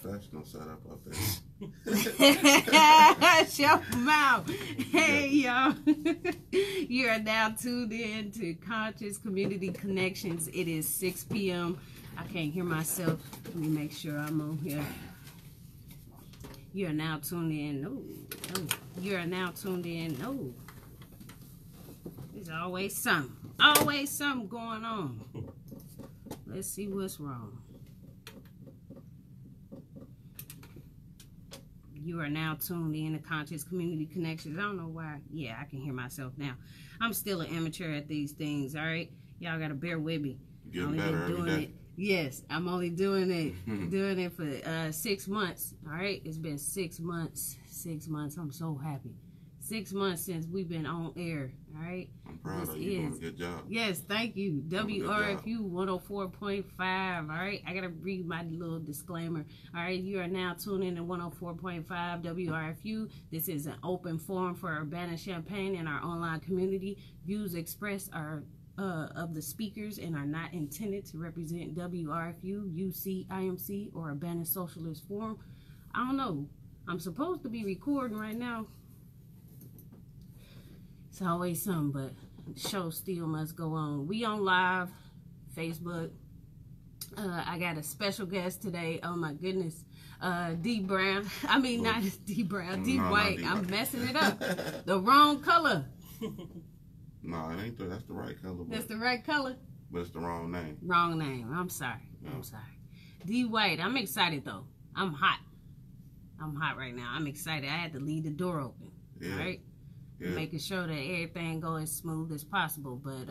professional setup up there. Shut your mouth. Hey, y'all. You are now tuned in to Conscious Community Connections. It is 6 p.m. I can't hear myself. Let me make sure I'm on here. You are now tuned in. No. You are now tuned in. No. There's always something. Always something going on. Let's see what's wrong. You are now tuned in to Conscious Community Connections. I don't know why. Yeah, I can hear myself now. I'm still an amateur at these things, all right? Y'all got to bear with me. Getting better every day. Yes, I'm only doing it for 6 months, all right? It's been 6 months. 6 months. I'm so happy. 6 months since we've been on air, all right? I'm proud of you. You're doing a good job. Yes, thank you. WRFU 104.5, all right? I got to read my little disclaimer. All right, you are now tuned in to 104.5 WRFU. This is an open forum for Urbana-Champaign and our online community. Views expressed are of the speakers and are not intended to represent WRFU, UC, IMC, or Urbana Socialist Forum. I don't know. I'm supposed to be recording right now. It's always something, but the show still must go on. We on live, Facebook. I got a special guest today. Oh my goodness. D Brown. I mean, not D Brown, D White. I'm messing it up. The wrong color. No, it ain't. That's the right color. That's the right color? But it's the wrong name. Wrong name. I'm sorry. Yeah. I'm sorry. D White. I'm excited, though. I'm hot. I'm hot right now. I'm excited. I had to leave the door open. Yeah. All right? Yeah. Making sure that everything goes as smooth as possible. But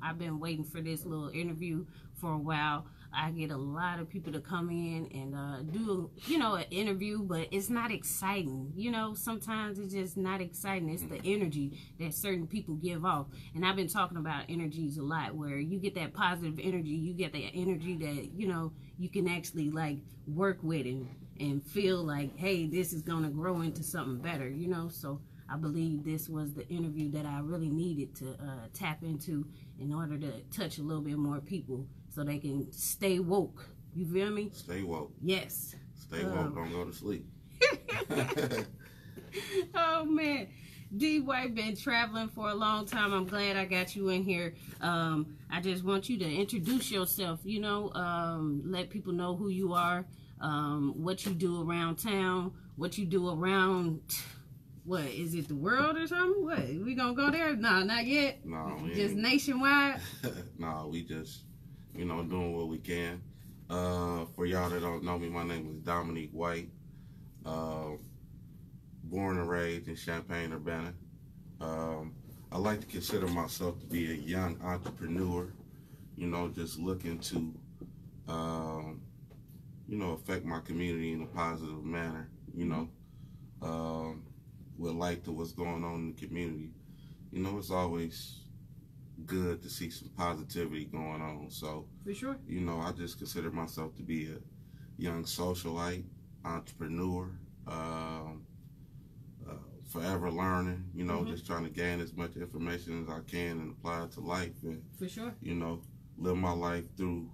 I've been waiting for this little interview for a while. I get a lot of people to come in and do, an interview, but it's not exciting. Sometimes it's just not exciting. It's the energy that certain people give off. And I've been talking about energies a lot, where you get that positive energy. You get that energy that, you can actually, work with and feel like, hey, this is going to grow into something better, So I believe this was the interview that I really needed to tap into in order to touch a little bit more people so they can stay woke. You feel me? Stay woke. Yes. Stay woke. Don't go to sleep. Oh, man. D White been traveling for a long time. I'm glad I got you in here. I just want you to introduce yourself, let people know who you are, what you do around town, what you do around... What, is it the world or something? What, we gonna go there? No, not yet. No, just nationwide? No, we just, doing what we can. For y'all that don't know me, my name is Dominique White. Born and raised in Champaign-Urbana. I like to consider myself to be a young entrepreneur, just looking to, affect my community in a positive manner, with light to what's going on in the community. It's always good to see some positivity going on. So, for sure, I just consider myself to be a young socialite, entrepreneur, forever learning, just trying to gain as much information as I can and apply it to life. And, for sure, live my life through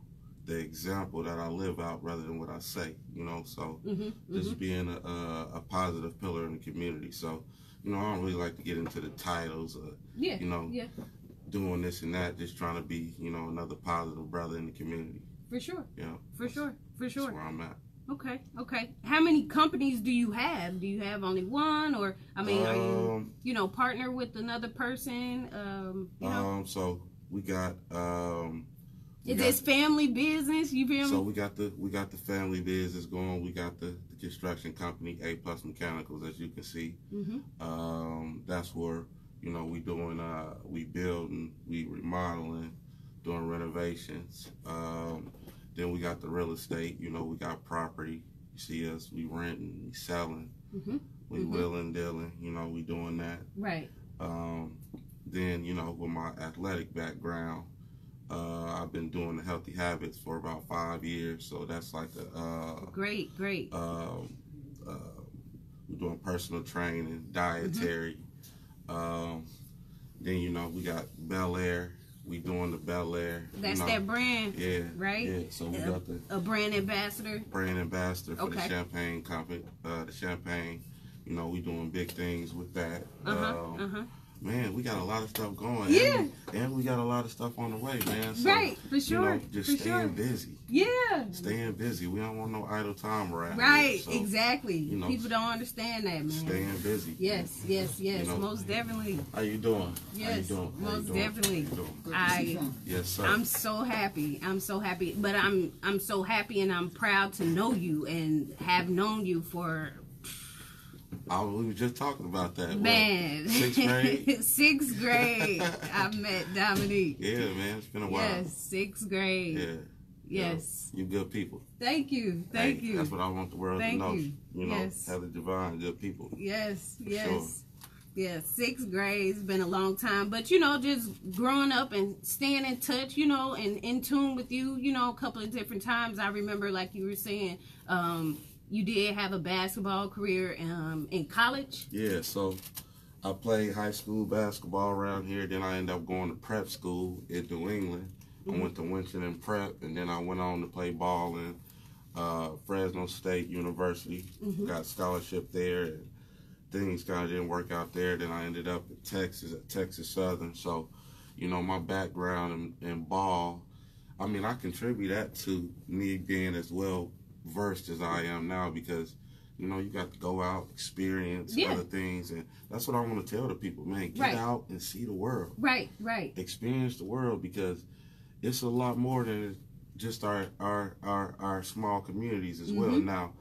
the example that I live out rather than what I say, so just being a positive pillar in the community. So, I don't really like to get into the titles of, doing this and that, just trying to be, another positive brother in the community. For sure. Yeah. For sure. That's where I'm at. Okay. How many companies do you have? Do you have only one, or, are you, partner with another person? So we got, is this family business? You feel me? So we got the family business going. We got the construction company, A Plus Mechanicals, as you can see. That's where we doing we building, we remodeling, doing renovations. Then we got the real estate. We got property. You see us, we renting, we selling, we wheeling, dealing. We doing that. Right. Then with my athletic background. I've been doing the healthy habits for about 5 years, so that's like a great. We're doing personal training, dietary. Then we got Bel Air, We doing the Bel Air. That's that brand. Yeah. Right. Yeah. So we got a brand ambassador. Brand ambassador for the Champagne company. The Champagne. You know, we doing big things with that. Man, we got a lot of stuff going. Yeah. And we got a lot of stuff on the way, man. So, right, for sure. You know, just staying busy. Yeah. Staying busy. We don't want no idle time around. Right, so, exactly. You know, people don't understand that, man. Staying busy. Yes, yes, yes. You know, most definitely. How you doing? Yes, how you doing? most definitely. Yes, sir. I'm so happy. I'm so happy. But I'm so happy and I'm proud to know you and have known you for we were just talking about that. Man. What, 6th grade? 6th grade. I met Dominique. Yeah, man. It's been a while. Yes, 6th grade. Yeah. Yes. You good people. Thank you. Thank you. That's what I want the world to know. You know, yes. Heather Divine, good people. Yes, yes. Sure. Yeah, 6th grade's been a long time. But, you know, just growing up and staying in touch, you know, and in tune with you, you know, a couple of different times. I remember, like you were saying, you did have a basketball career in college? Yeah, so I played high school basketball around here. Then I ended up going to prep school in New England. I went to Winchendon Prep, and then I went on to play ball in Fresno State University. Got scholarship there, and things kind of didn't work out there. Then I ended up in Texas at Texas Southern. So, you know, my background in ball, I mean, I contribute that to me being as well versed as I am now because, you know, you got to go out, experience other things, and that's what I want to tell the people, man. Get out and see the world. Right, right. Experience the world because it's a lot more than just our small communities as well. Now,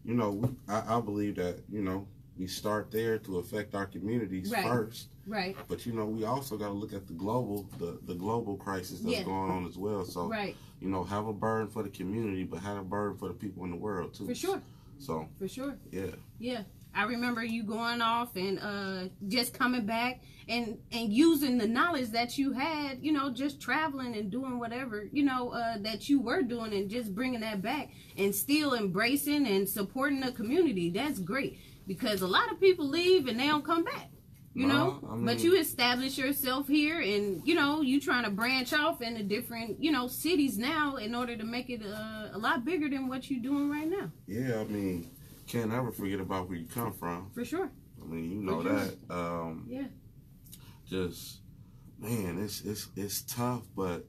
you know, I believe that, you know, we start there to affect our communities first. Right. But, you know, we also got to look at the global crisis that's going on as well. So, you know, have a burden for the community, but have a burden for the people in the world, too. For sure. So. For sure. Yeah. Yeah. I remember you going off and just coming back and using the knowledge that you had, you know, just traveling and doing whatever, you know, that you were doing and just bringing that back and still embracing and supporting the community. That's great because a lot of people leave and they don't come back. You know, I mean, but you establish yourself here and, you know, you trying to branch off into different, you know, cities now in order to make it a lot bigger than what you're doing right now. Yeah, I mean, can't ever forget about where you come from. For sure. I mean, you know that. Yeah. Just, man, it's tough, but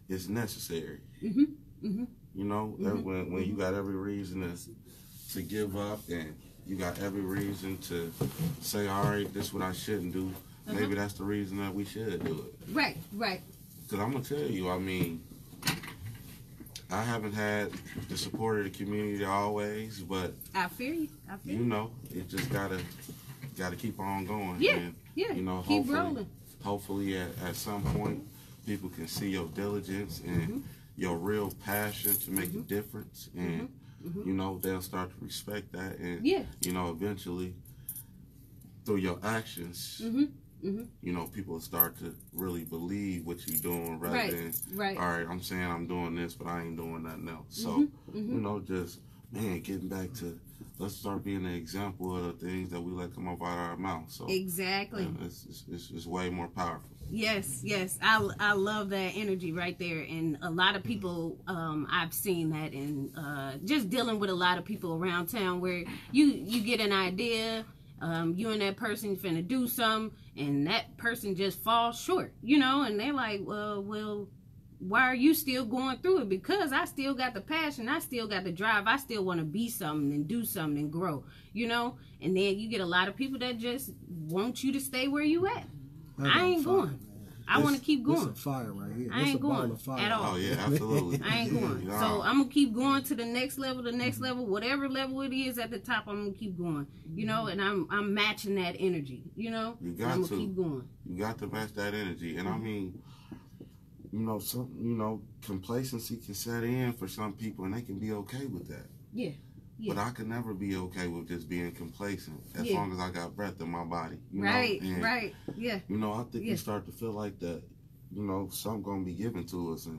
it's necessary. You know, when you got every reason to give up and you got every reason to say, all right, this is what I shouldn't do. Maybe that's the reason that we should do it. Right, right. Because I'm going to tell you, I mean, I haven't had the support of the community always, but I feel you. You know, it just gotta keep on going. Yeah, and, yeah. You know, keep rolling. Hopefully, at some point, people can see your diligence and your real passion to make a difference, and you know, they'll start to respect that, and you know, eventually, through your actions. You know, people start to really believe what you're doing rather than, all right, I'm saying I'm doing this, but I ain't doing nothing else. So, you know, just, man, getting back to, let's start being an example of the things that we let come up out of our mouth. So exactly. It's way more powerful. Yes, yes. I love that energy right there. And a lot of people, I've seen that in just dealing with a lot of people around town where you get an idea, you and that person finna do something, and that person just falls short, you know, and they're like, well, why are you still going through it? Because I still got the passion, I still got the drive, I still want to be something and do something and grow, you know, and then you get a lot of people that just want you to stay where you at. I ain't going. I want to keep going. This a fire right here. I ain't going at all. Oh yeah, absolutely. I ain't going. No. So I'm gonna keep going to the next level, whatever level it is at the top. I'm gonna keep going. You know, and I'm matching that energy. You know, you got I'm to gonna keep going. You got to match that energy, and I mean, you know, complacency can set in for some people, and they can be okay with that. Yeah. But I could never be okay with just being complacent as long as I got breath in my body. Right, know? And, right, yeah. You know, I think we start to feel like that, you know, something going to be given to us. And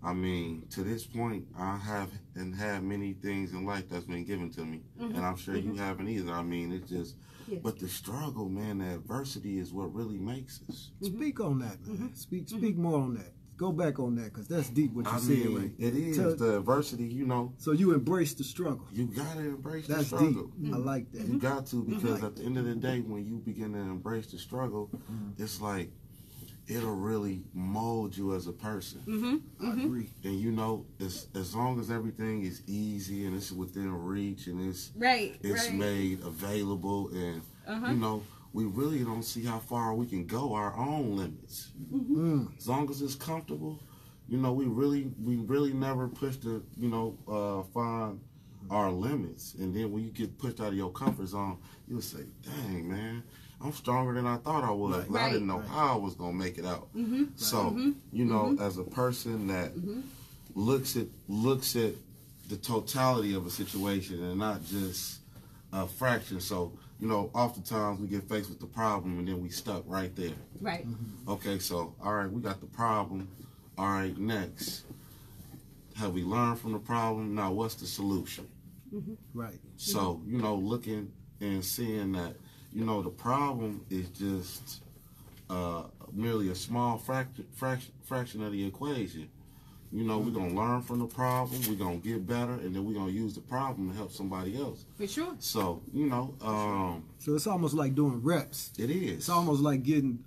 I mean, to this point, I haven't had many things in life that's been given to me, and I'm sure you haven't either. I mean, it's just, but the struggle, man, the adversity is what really makes us. Speak on that, man. Speak more on that. Go back on that, because that's deep what you said, right? It is the adversity, you know. So you embrace the struggle. You gotta embrace the struggle. Deep. I like that. You got to, because at the end of the day, when you begin to embrace the struggle, it's like it'll really mold you as a person. I agree. And you know, as long as everything is easy and it's within reach and it's made available, and you know, we really don't see how far we can go our own limits. As long as it's comfortable, you know, we really never push to, you know, find our limits. And then when you get pushed out of your comfort zone, you'll say, dang, man, I'm stronger than I thought I was. But I didn't know how I was going to make it out. So, you know, as a person that looks at the totality of a situation and not just a fraction. So, you know, oftentimes we get faced with the problem and then we stuck right there. Right. Okay, so, all right, we got the problem. All right, next. Have we learned from the problem? Now, what's the solution? Right. So, you know, looking and seeing that, you know, the problem is just merely a small fraction of the equation. You know, we're going to learn from the problem, we're going to get better, and then we're going to use the problem to help somebody else. For sure. So, you know. So it's almost like doing reps. It is. It's almost like getting,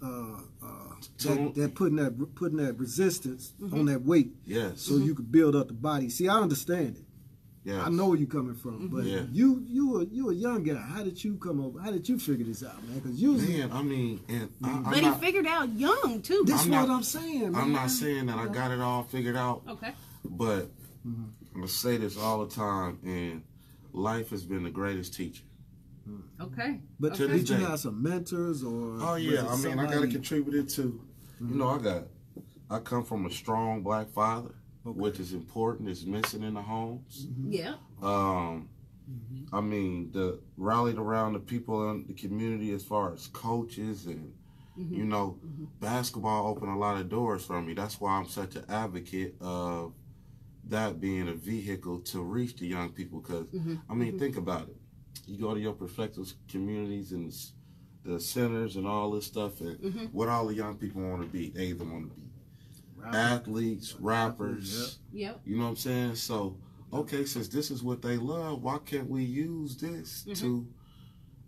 putting that resistance on that weight. Yes. So you could build up the body. See, I understand it. Yes. I know where you're coming from, but you a young guy. How did you come over? How did you figure this out, man? Because usually, man, I mean, but he figured out young too. This is what I'm saying, man. I'm not saying that I got it all figured out. Okay. But I'm gonna say this all the time, and life has been the greatest teacher. Okay. But did you have some mentors or? Oh yeah, I mean, I got to contribute it too. You know, I come from a strong black father. Which is important, is missing in the homes. Yeah. I mean, rallied around the people in the community as far as coaches and, you know, basketball opened a lot of doors for me. That's why I'm such an advocate of that being a vehicle to reach the young people. Because, I mean, think about it. You go to your prospective communities and the centers and all this stuff, and what all the young people want to be. They either want to be athletes, rappers, you know what I'm saying? So, okay, since this is what they love, why can't we use this to,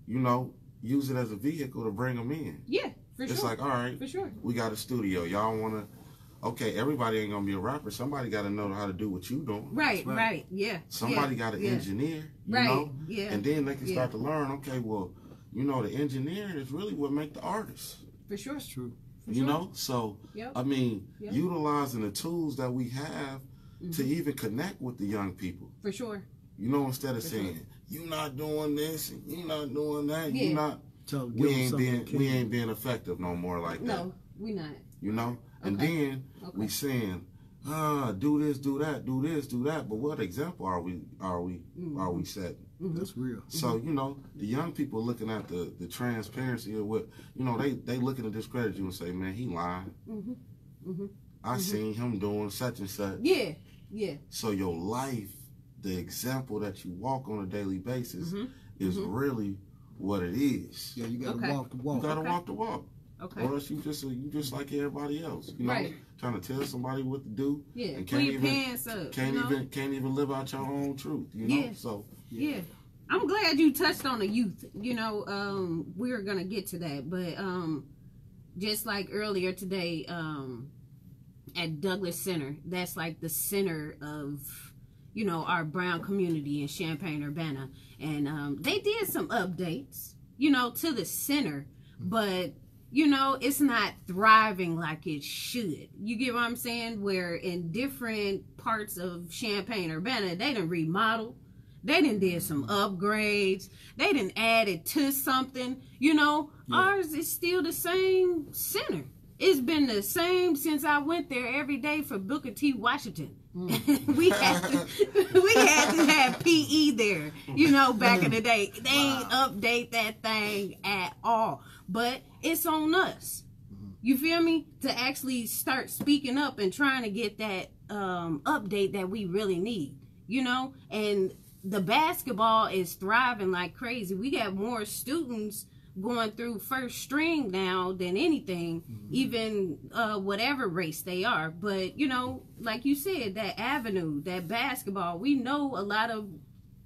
you know, use it as a vehicle to bring them in? Yeah, for sure. It's like, all right, for sure. We got a studio. Y'all want to, okay, everybody ain't going to be a rapper. Somebody got to know how to do what you doing. Right, yeah. Somebody got to engineer, you know? And then they can start to learn, okay, well, you know, the engineering is really what make the artist. For sure. It's true. You know, so I mean, utilizing the tools that we have to even connect with the young people. For sure. You know, instead of saying you not doing this and you not doing that, you not. We ain't being effective no more like that. No, we not. You know, and then we saying, do this, do that, do this, do that. But what example are we setting? That's real. So, you know, the young people looking at the transparency of what, you know, they looking to discredit you and say, man, he lying. I seen him doing such and such. Yeah. So your life, the example that you walk on a daily basis is really what it is. Yeah, you got to walk the walk. You got to walk the walk. Okay. Or else you just like everybody else. You know, trying to tell somebody what to do. Yeah. And Pull your pants up. Can't even live out your own truth. You know. So. Yeah. I'm glad you touched on the youth. You know, we're gonna get to that, but just like earlier today, at Douglas Center, that's like the center of, you know, our brown community in Champaign-Urbana, and they did some updates, you know, to the center, but you know, it's not thriving like it should. You get what I'm saying? Where in different parts of Champaign-Urbana, they done remodeled. They done did some upgrades. They done added to something. You know, ours is still the same center. It's been the same since I went there every day for Booker T. Washington. we had to have PE there, you know, back in the day. They ain't update that thing at all. But it's on us. You feel me? To actually start speaking up and trying to get that update that we really need, you know. And the basketball is thriving like crazy. We got more students going through first string now than anything, even whatever race they are. But, you know, like you said, that avenue, that basketball, we know a lot of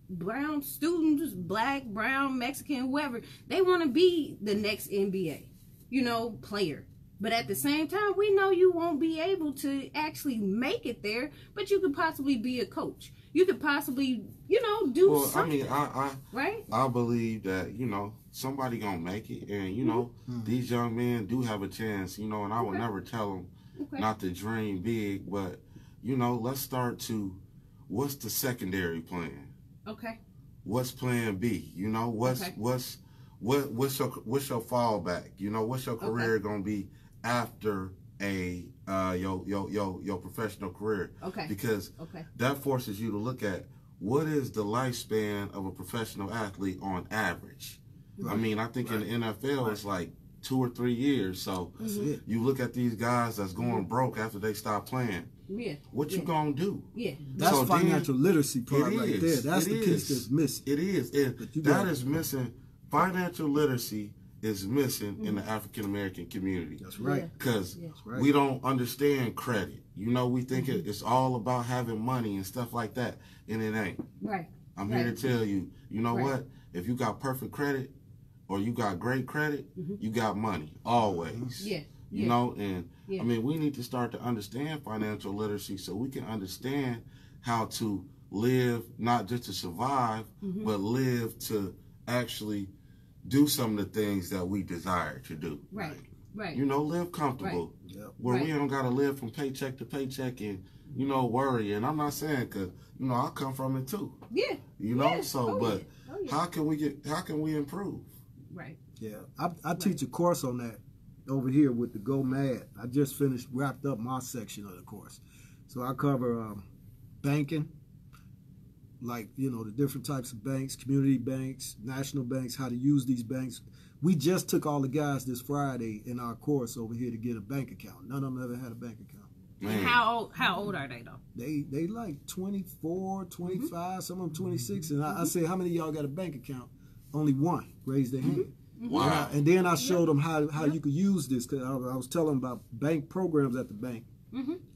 brown students, black, brown, Mexican, whoever, they want to be the next NBA, you know, player. But at the same time, we know you won't be able to actually make it there, but you could possibly be a coach. You could possibly, you know, do something. I believe that, you know, somebody gonna make it, and you know, these young men do have a chance, you know, and I would never tell them not to dream big, but you know, let's start to, what's the secondary plan? Okay. What's plan B? You know, what's your fallback? You know, what's your career gonna be after your professional career? Because that forces you to look at what is the lifespan of a professional athlete on average. I mean, I think in the NFL it's like 2 or 3 years. So you look at these guys that's going broke after they stop playing. What you gonna do? That's so financial literacy part right there. That's the piece that's missing. It is. That is missing. Financial literacy is missing in the African American community. That's right. Because we don't understand credit. You know, we think it's all about having money and stuff like that, and it ain't. Right. I'm here to tell you, you know what? If you got perfect credit or you got great credit, you got money always. You know, and I mean, we need to start to understand financial literacy so we can understand how to live, not just to survive, but live to actually do some of the things that we desire to do. Right. You know, live comfortable. Where we don't got to live from paycheck to paycheck and, you know, worry. And I'm not saying, because, you know, I come from it too. You know, so, how can we improve? Right. I teach a course on that over here with the Go Mad. I just wrapped up my section of the course. So I cover banking, like, you know, the different types of banks, community banks, national banks, how to use these banks. We just took all the guys this Friday in our course over here to get a bank account. None of them ever had a bank account. Man. How old are they though? They like 24, 25, some of them 26. And I said, how many of y'all got a bank account? Only one raised their hand. Wow. And then I showed them how you could use this, because I was telling them about bank programs at the bank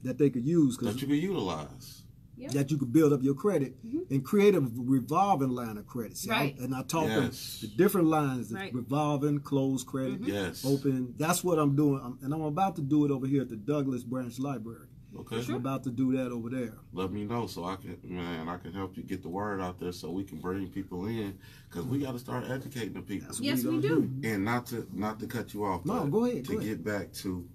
that they could use. That you could utilize. That you could build up your credit and create a revolving line of credit. See, and I taught them the different lines, revolving, closed credit, open. That's what I'm doing. And I'm about to do it over here at the Douglas Branch Library. Okay. I'm about to do that over there. Let me know so I can help you get the word out there so we can bring people in, because we got to start educating the people. Yes, we do. And not to cut you off. No, go ahead. Get back to,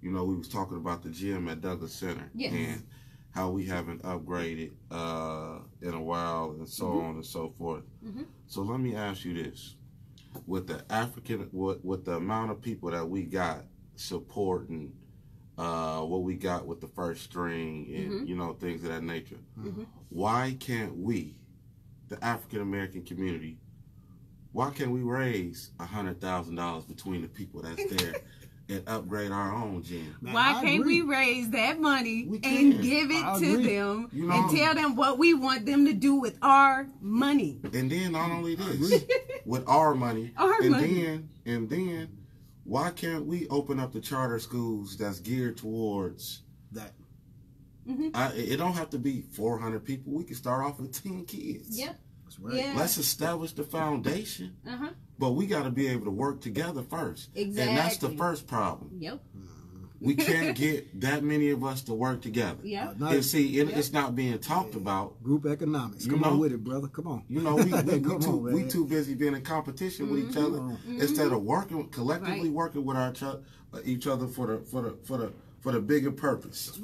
you know, we was talking about the gym at Douglas Center and how we haven't upgraded in a while and so on and so forth. So let me ask you this: with the amount of people that we got supporting what we got with the first string and you know, things of that nature, why can't we, the African American community, why can't we raise $100,000 between the people that's there and upgrade our own gym? Why can't we raise that money and give it to them, you know, and tell them what we want them to do with our money? And then not only this, with our money, and then why can't we open up the charter schools that's geared towards that? It don't have to be 400 people. We can start off with 10 kids. That's right. Let's establish the foundation. But we got to be able to work together first. And that's the first problem. We can't get that many of us to work together. And see, it's not being talked about. Group economics. Come on with it, brother. Come on. You know, we too busy being in competition with each other instead of working collectively, working with each other for the bigger purpose.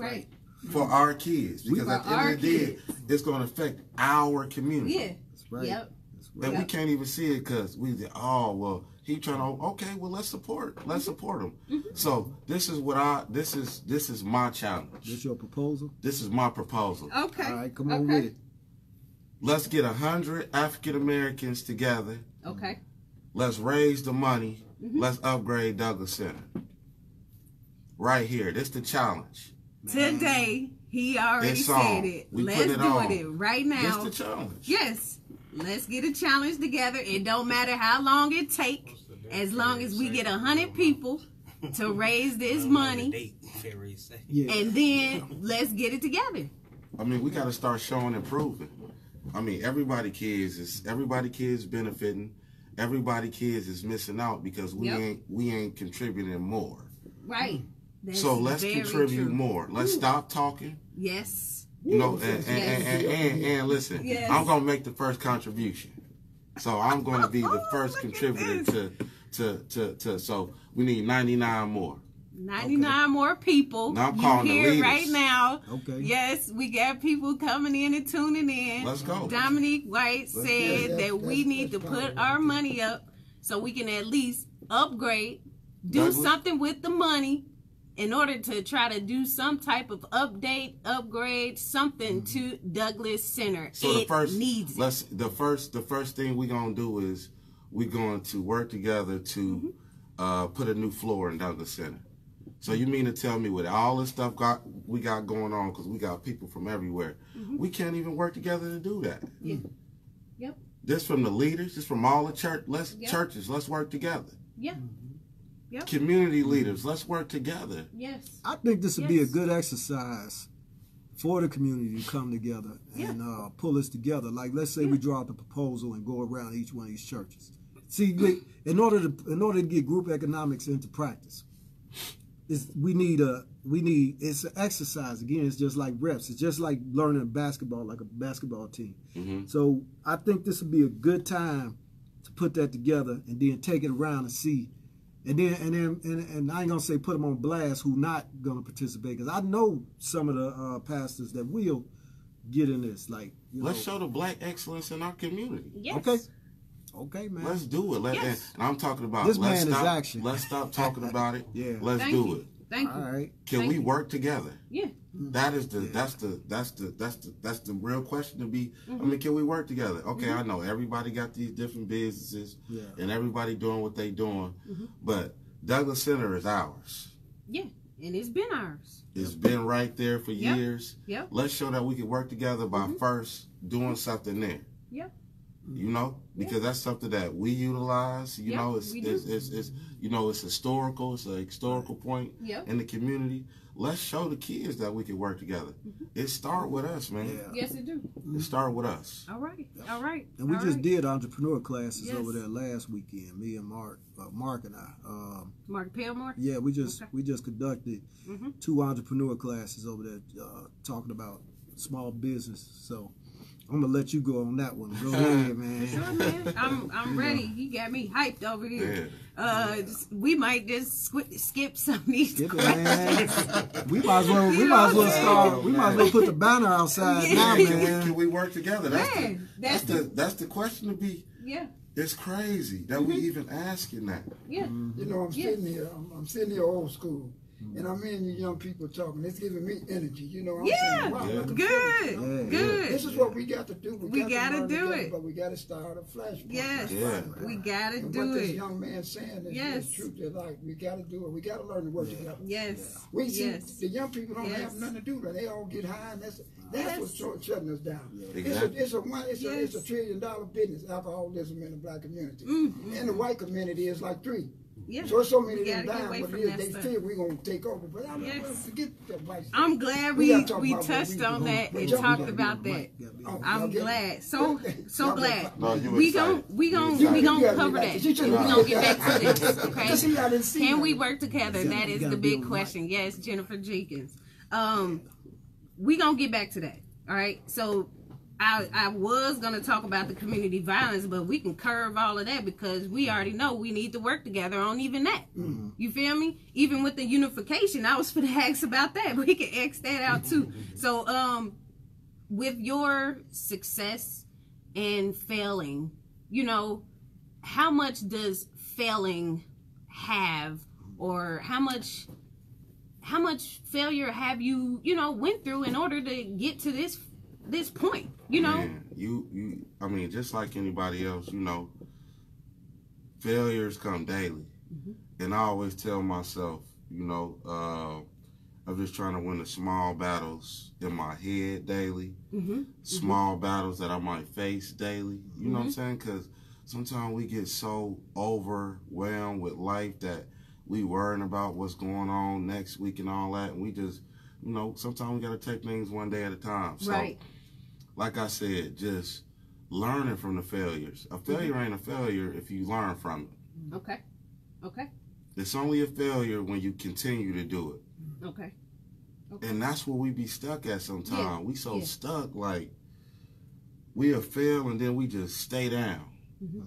For our kids, because at the end of the day, it's going to affect our community. That's right. And we can't even see it because we say, oh, well, he trying to, okay, well, let's support him. So this is this is my challenge. This your proposal? This is my proposal. Okay. All right, come on with it. Let's get 100 African Americans together. Okay. Let's raise the money. Let's upgrade Douglas Center. Right here. This is the challenge. Today, He already said it. Let's do it right now. It's the challenge. Yes. Let's get a challenge together. It don't matter how long it take, as long as we get 100 people to raise this money, and then let's get it together. I mean, we got to start showing and proving. I mean, everybody kids benefiting. Everybody kids is missing out because we ain't contributing more. Right. So let's contribute more. Let's stop talking. Yes. You know, and listen, I'm gonna make the first contribution. So I'm gonna be the first contributor to so we need 99 more. 99 more people. Now I'm calling the leaders right now. Okay. Yes, we got people coming in and tuning in. Let's go. Dominique White said that we need to put our money up so we can at least upgrade, do something with the money in order to try to do some type of upgrade, something to Douglas Center. So the first thing we're gonna do is we're going to work together to put a new floor in Douglas Center. So you mean to tell me with all this stuff we got going on, because we got people from everywhere, we can't even work together to do that? Yeah. Yep. This from the leaders, this from all the churches, let's work together. Yeah. Yep. Community leaders, let's work together. Yes. I think this would be a good exercise for the community to come together and pull us together. Like, let's say we draw out the proposal and go around each one of these churches. See, in order to get group economics into practice, it's an exercise. Again, it's just like reps. It's just like learning basketball, like a basketball team. So I think this would be a good time to put that together and then take it around and see. And I ain't gonna say put them on blast who not gonna participate, because I know some of the pastors that will get in this. Like, let's show the black excellence in our community. Yes. Okay, man. Let's do it. And I'm talking about this man is action. Let's stop talking about it. Let's Thank do you. it. Thank you. All right. Can we work together? Yeah. That's the real question to be. I mean, can we work together? Okay, I know everybody got these different businesses and everybody doing what they doing, but Douglas Center is ours. Yeah, and it's been ours. It's been right there for years. Yep. Let's show that we can work together by first doing something there. Yep. You know, because that's something that we utilize. You know, it's historical. It's a historical point in the community. Let's show the kids that we can work together. It start with us, man. Yes, it do. It start with us. All right. All right. And we just did entrepreneur classes over there last weekend. Me and Mark and I. Mark Pellmore. Yeah, we just conducted 2 entrepreneur classes over there, talking about small business. So I'm gonna let you go on that one. Go ahead, man. Sure, man. I'm ready. He got me hyped over here. We might just skip some of these questions. We might as well start. We might as well put the banner outside now, man. Can we work together? That's the question to be. Yeah. It's crazy that we even asking that. Yeah. You know, I'm sitting here. I'm sitting here old school. And I'm hearing you young people talking. It's giving me energy. You know, I'm saying, wow, good. This is what we got to do. We got to do together, it. But we got to start a flashpoint. Yes. We got to do what it. this young man saying is truth. Like, we got to do it. We got to learn to work together. Yes. We see the young people don't have nothing to do. They all get high, and that's what's shutting us down. Exactly. It's a $1 trillion business. Alcoholism in the black community, and the white community is like 3. Yeah. So so many of them dying, away but from they feel we're going to take over. But forget that white stuff. I'm glad we touched on that and talked about that. I'm glad. So glad. We gon' cover that. We gonna get back to this. Okay. Can we work together? That is the big question. Yes, Jennifer Jenkins. We gonna get back to that. All right. So I was going to talk about the community violence, but we can curve all of that because we already know we need to work together on even that. You feel me? Even with the unification, I was for the ask about that. We can X that out too. So with your success and failing, you know, how much does failing have, or how much failure have you went through in order to get to this point, you know? Man, I mean, just like anybody else, you know, failures come daily. And I always tell myself, you know, of just trying to win the small battles in my head daily, Mm-hmm. small battles that I might face daily. You know what I'm saying? Because sometimes we get so overwhelmed with life that we worrying about what's going on next week and all that, and we just, you know, sometimes we got to take things one day at a time. So, Right. like I said, just learning from the failures. A failure ain't a failure if you learn from it. Okay. Okay. It's only a failure when you continue to do it. Okay. And that's where we be stuck at sometimes. Yeah. We so Yeah. stuck, like, we'll fail and then we just stay down. Mm-hmm.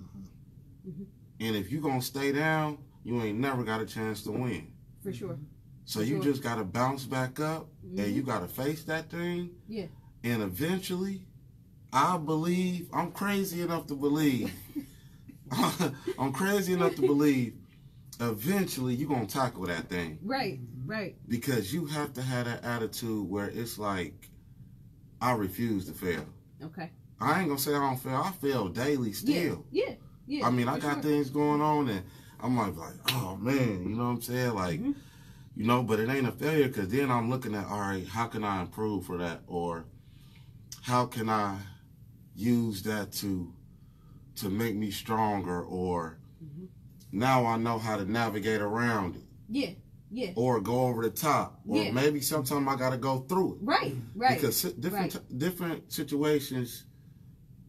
Mm-hmm. And if you going to stay down, you ain't never got a chance to win. For sure. So For you sure. just got to bounce back up Mm-hmm. and you got to face that thing. Yeah. And eventually, I believe, I'm crazy enough to believe, I'm crazy enough to believe, eventually you're going to tackle that thing. Right. Right. Because you have to have that attitude where it's like, I refuse to fail. Okay. I ain't going to say I don't fail. I fail daily still. Yeah. Yeah. I mean, I for got sure. things going on and I'm like, oh man, you know what I'm saying? Like, Mm-hmm. you know, but it ain't a failure because then I'm looking at, all right, how can I improve for that? Or how can I use that to make me stronger? Or now I know how to navigate around it. Yeah. Yeah. Or go over the top. Or Yeah. maybe sometime I got to go through it. Right. Right. Because different situations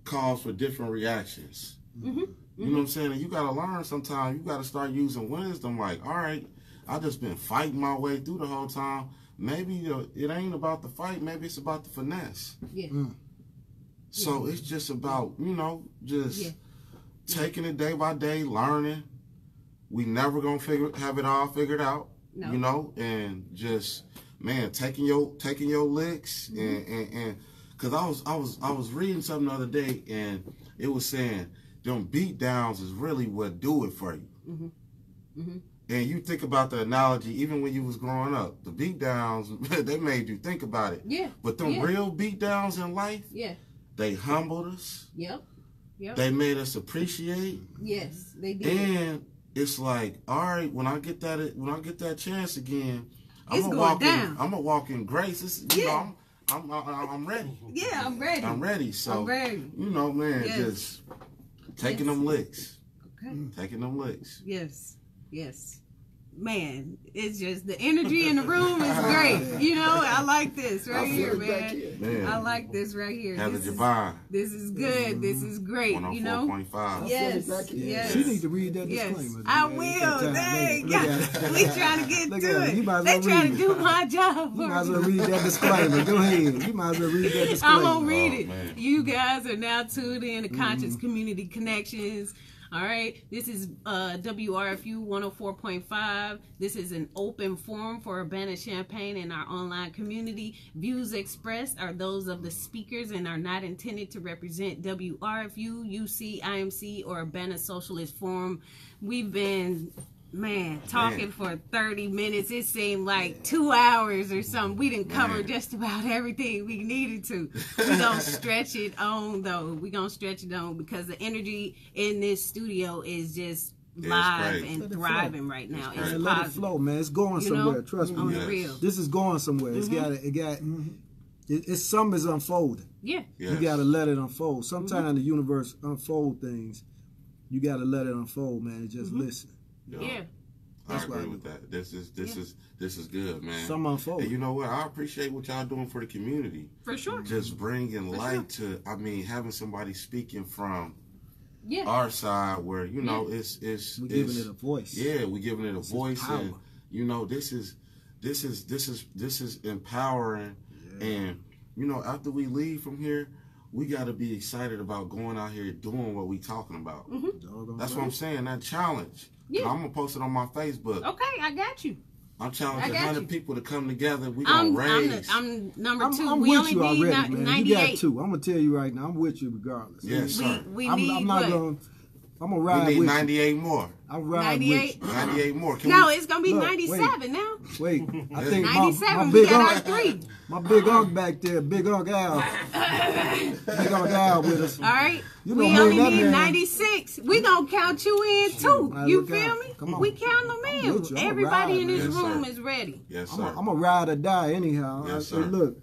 cause for different reactions. Mm-hmm. You know what I'm saying? And you got to learn sometimes. You got to start using wisdom. Like, all right, I just been fighting my way through the whole time. Maybe it ain't about the fight. Maybe it's about the finesse. Yeah. So it's just about, you know, just Yeah. taking it day by day, learning. We never going to have it all figured out, No. you know, and just, man, taking your licks. And because I was reading something the other day and it was saying them beat downs is really what do it for you. Mm-hmm. Mm-hmm. And you think about the analogy, even when you was growing up, the beat downs, they made you think about it. Yeah. But them Yeah. real beat downs in life, Yeah. they humbled us. Yep. Yep. They made us appreciate. Yes, they did. And it's like, all right, when I get that chance again, It's I'm going down. I'm gonna walk in grace. You Yeah. know, I'm ready. Yeah, I'm ready. I'm ready. So I'm ready. you know, man, Yes. just taking Yes. them licks. Okay. Taking them licks. Yes. Yes. Man, it's just the energy in the room is great. You know, I like this right I here, feel it back man. here. Man. I like this right here. Heather This is, Javon, this is good. This is great. You know. 104.5. Yes. back here. Yes. She need to read that Yes, disclaimer. I man. will. That time. Dang, Look yeah. at it. We trying to get Look to at it. You it. might as They well trying read to it. do my job. You might as well read that disclaimer. Go ahead. You might as well read that disclaimer. I'm gonna read Oh, it. man. You guys are now tuned in to Conscious Community Connections. All right, this is WRFU 104.5. This is an open forum for Urbana-Champaign and our online community. Views expressed are those of the speakers and are not intended to represent WRFU, UC, IMC, or Urbana Socialist Forum. We've been, talking for 30 minutes. It seemed like 2 hours or something. We didn't cover just about everything we needed to. We're going to stretch it on, though. We're going to stretch it on because the energy in this studio is just live great. and Let it thriving flow. right now. It's It's great. Man, let it positive. flow, man. It's going You know? somewhere. Trust On me. the Yes. real. This is going somewhere. It's something is unfolding. Yeah. Yes. You got to let it unfold. Sometimes the universe unfold things. You got to let it unfold, man, and just listen. Yeah. I That's agree why- with that. This is good, man. Some unfold. And you know what? I appreciate what y'all doing for the community. For sure. Just bringing light to. I mean, having somebody speaking from Yeah. our side, where you know it's We're giving it a voice. Yeah, we're giving it a This is voice, power. and you know this is empowering. And you know, after we leave from here, we got to be excited about going out here doing what we talking about. Doggone That's right. what I'm saying. That challenge. Yeah. I'm gonna post it on my Facebook. Okay, I got you. I'm I challenging got 100 you. people to come together. We gonna raise. I'm number 2. I'm we with only you need already, man. 98. You got 2. I'm gonna tell you right now. I'm with you regardless. Yes, sir. We I'm need not what? going. I'm gonna ride We need with 98 more. you. I'm riding 98? with 98 more. Can No, we, it's gonna be Look, 97 now. you. Wait, I think 97. my We big got our uncle, 3. my big uncle back there, big uncle Al, big uncle Al with us. All right. You know We me only and that need man. 96. We gonna count you in too. All right, You look feel out. me? Come on. We count them I'm in. with you. I'm a Everybody ride, in this man. Yes, room sir. is ready. yes, I'm sir. a ride or die anyhow. Yes, Hey, sir. look,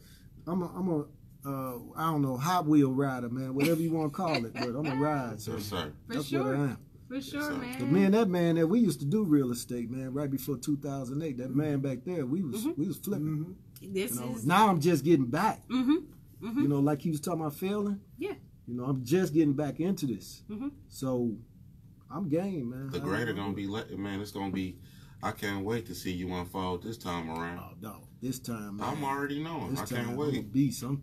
I'm a I don't know, Hot Wheel rider, man, whatever you want to call it, but I'm a ride. So yes, sir. For that's sure. what I am. For sure, sir. But man. me and that man there, we used to do real estate, man, right before 2008. That man back there, we was flipping. This You know, is. now I'm just getting back. Mm-hmm. You know, like he was talking about failing. Yeah. You know, I'm just getting back into this. Mhm. So I'm game, man. The greater gonna be, man. It's gonna be. I can't wait to see you unfold this time around. Oh no, this time, man. I'm already knowing. This I time, can't I'm a wait. beast. I'm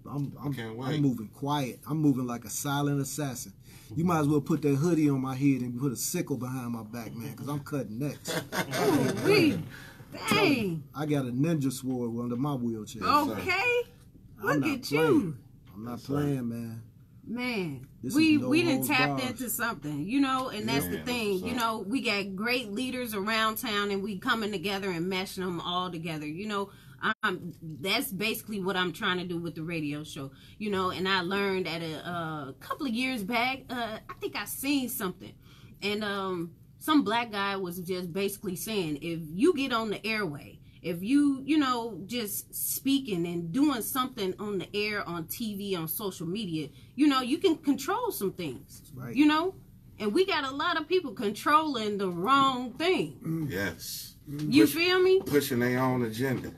can't wait. I'm moving quiet. I'm moving like a silent assassin. You might as well put that hoodie on my head and put a sickle behind my back, man, because I'm cutting necks. Ooh-wee. Dang. I got a ninja sword under my wheelchair. Okay. I'm Look not at playing. you. I'm not playing, man. Man, This we is no done holds tapped barred. into something, you know, and that's Yeah, the that's thing. what's You up. know, we got great leaders around town, and we coming together and meshing them all together. You know, that's basically what I'm trying to do with the radio show. You know, and I learned at a couple of years back. I think I seen something, and some black guy was just basically saying, if you get on the airway, if you know, just speaking and doing something on the air, on TV, on social media, you know, you can control some things. Right. You know, and we got a lot of people controlling the wrong thing. Yes. You feel me? Pushing their own agenda.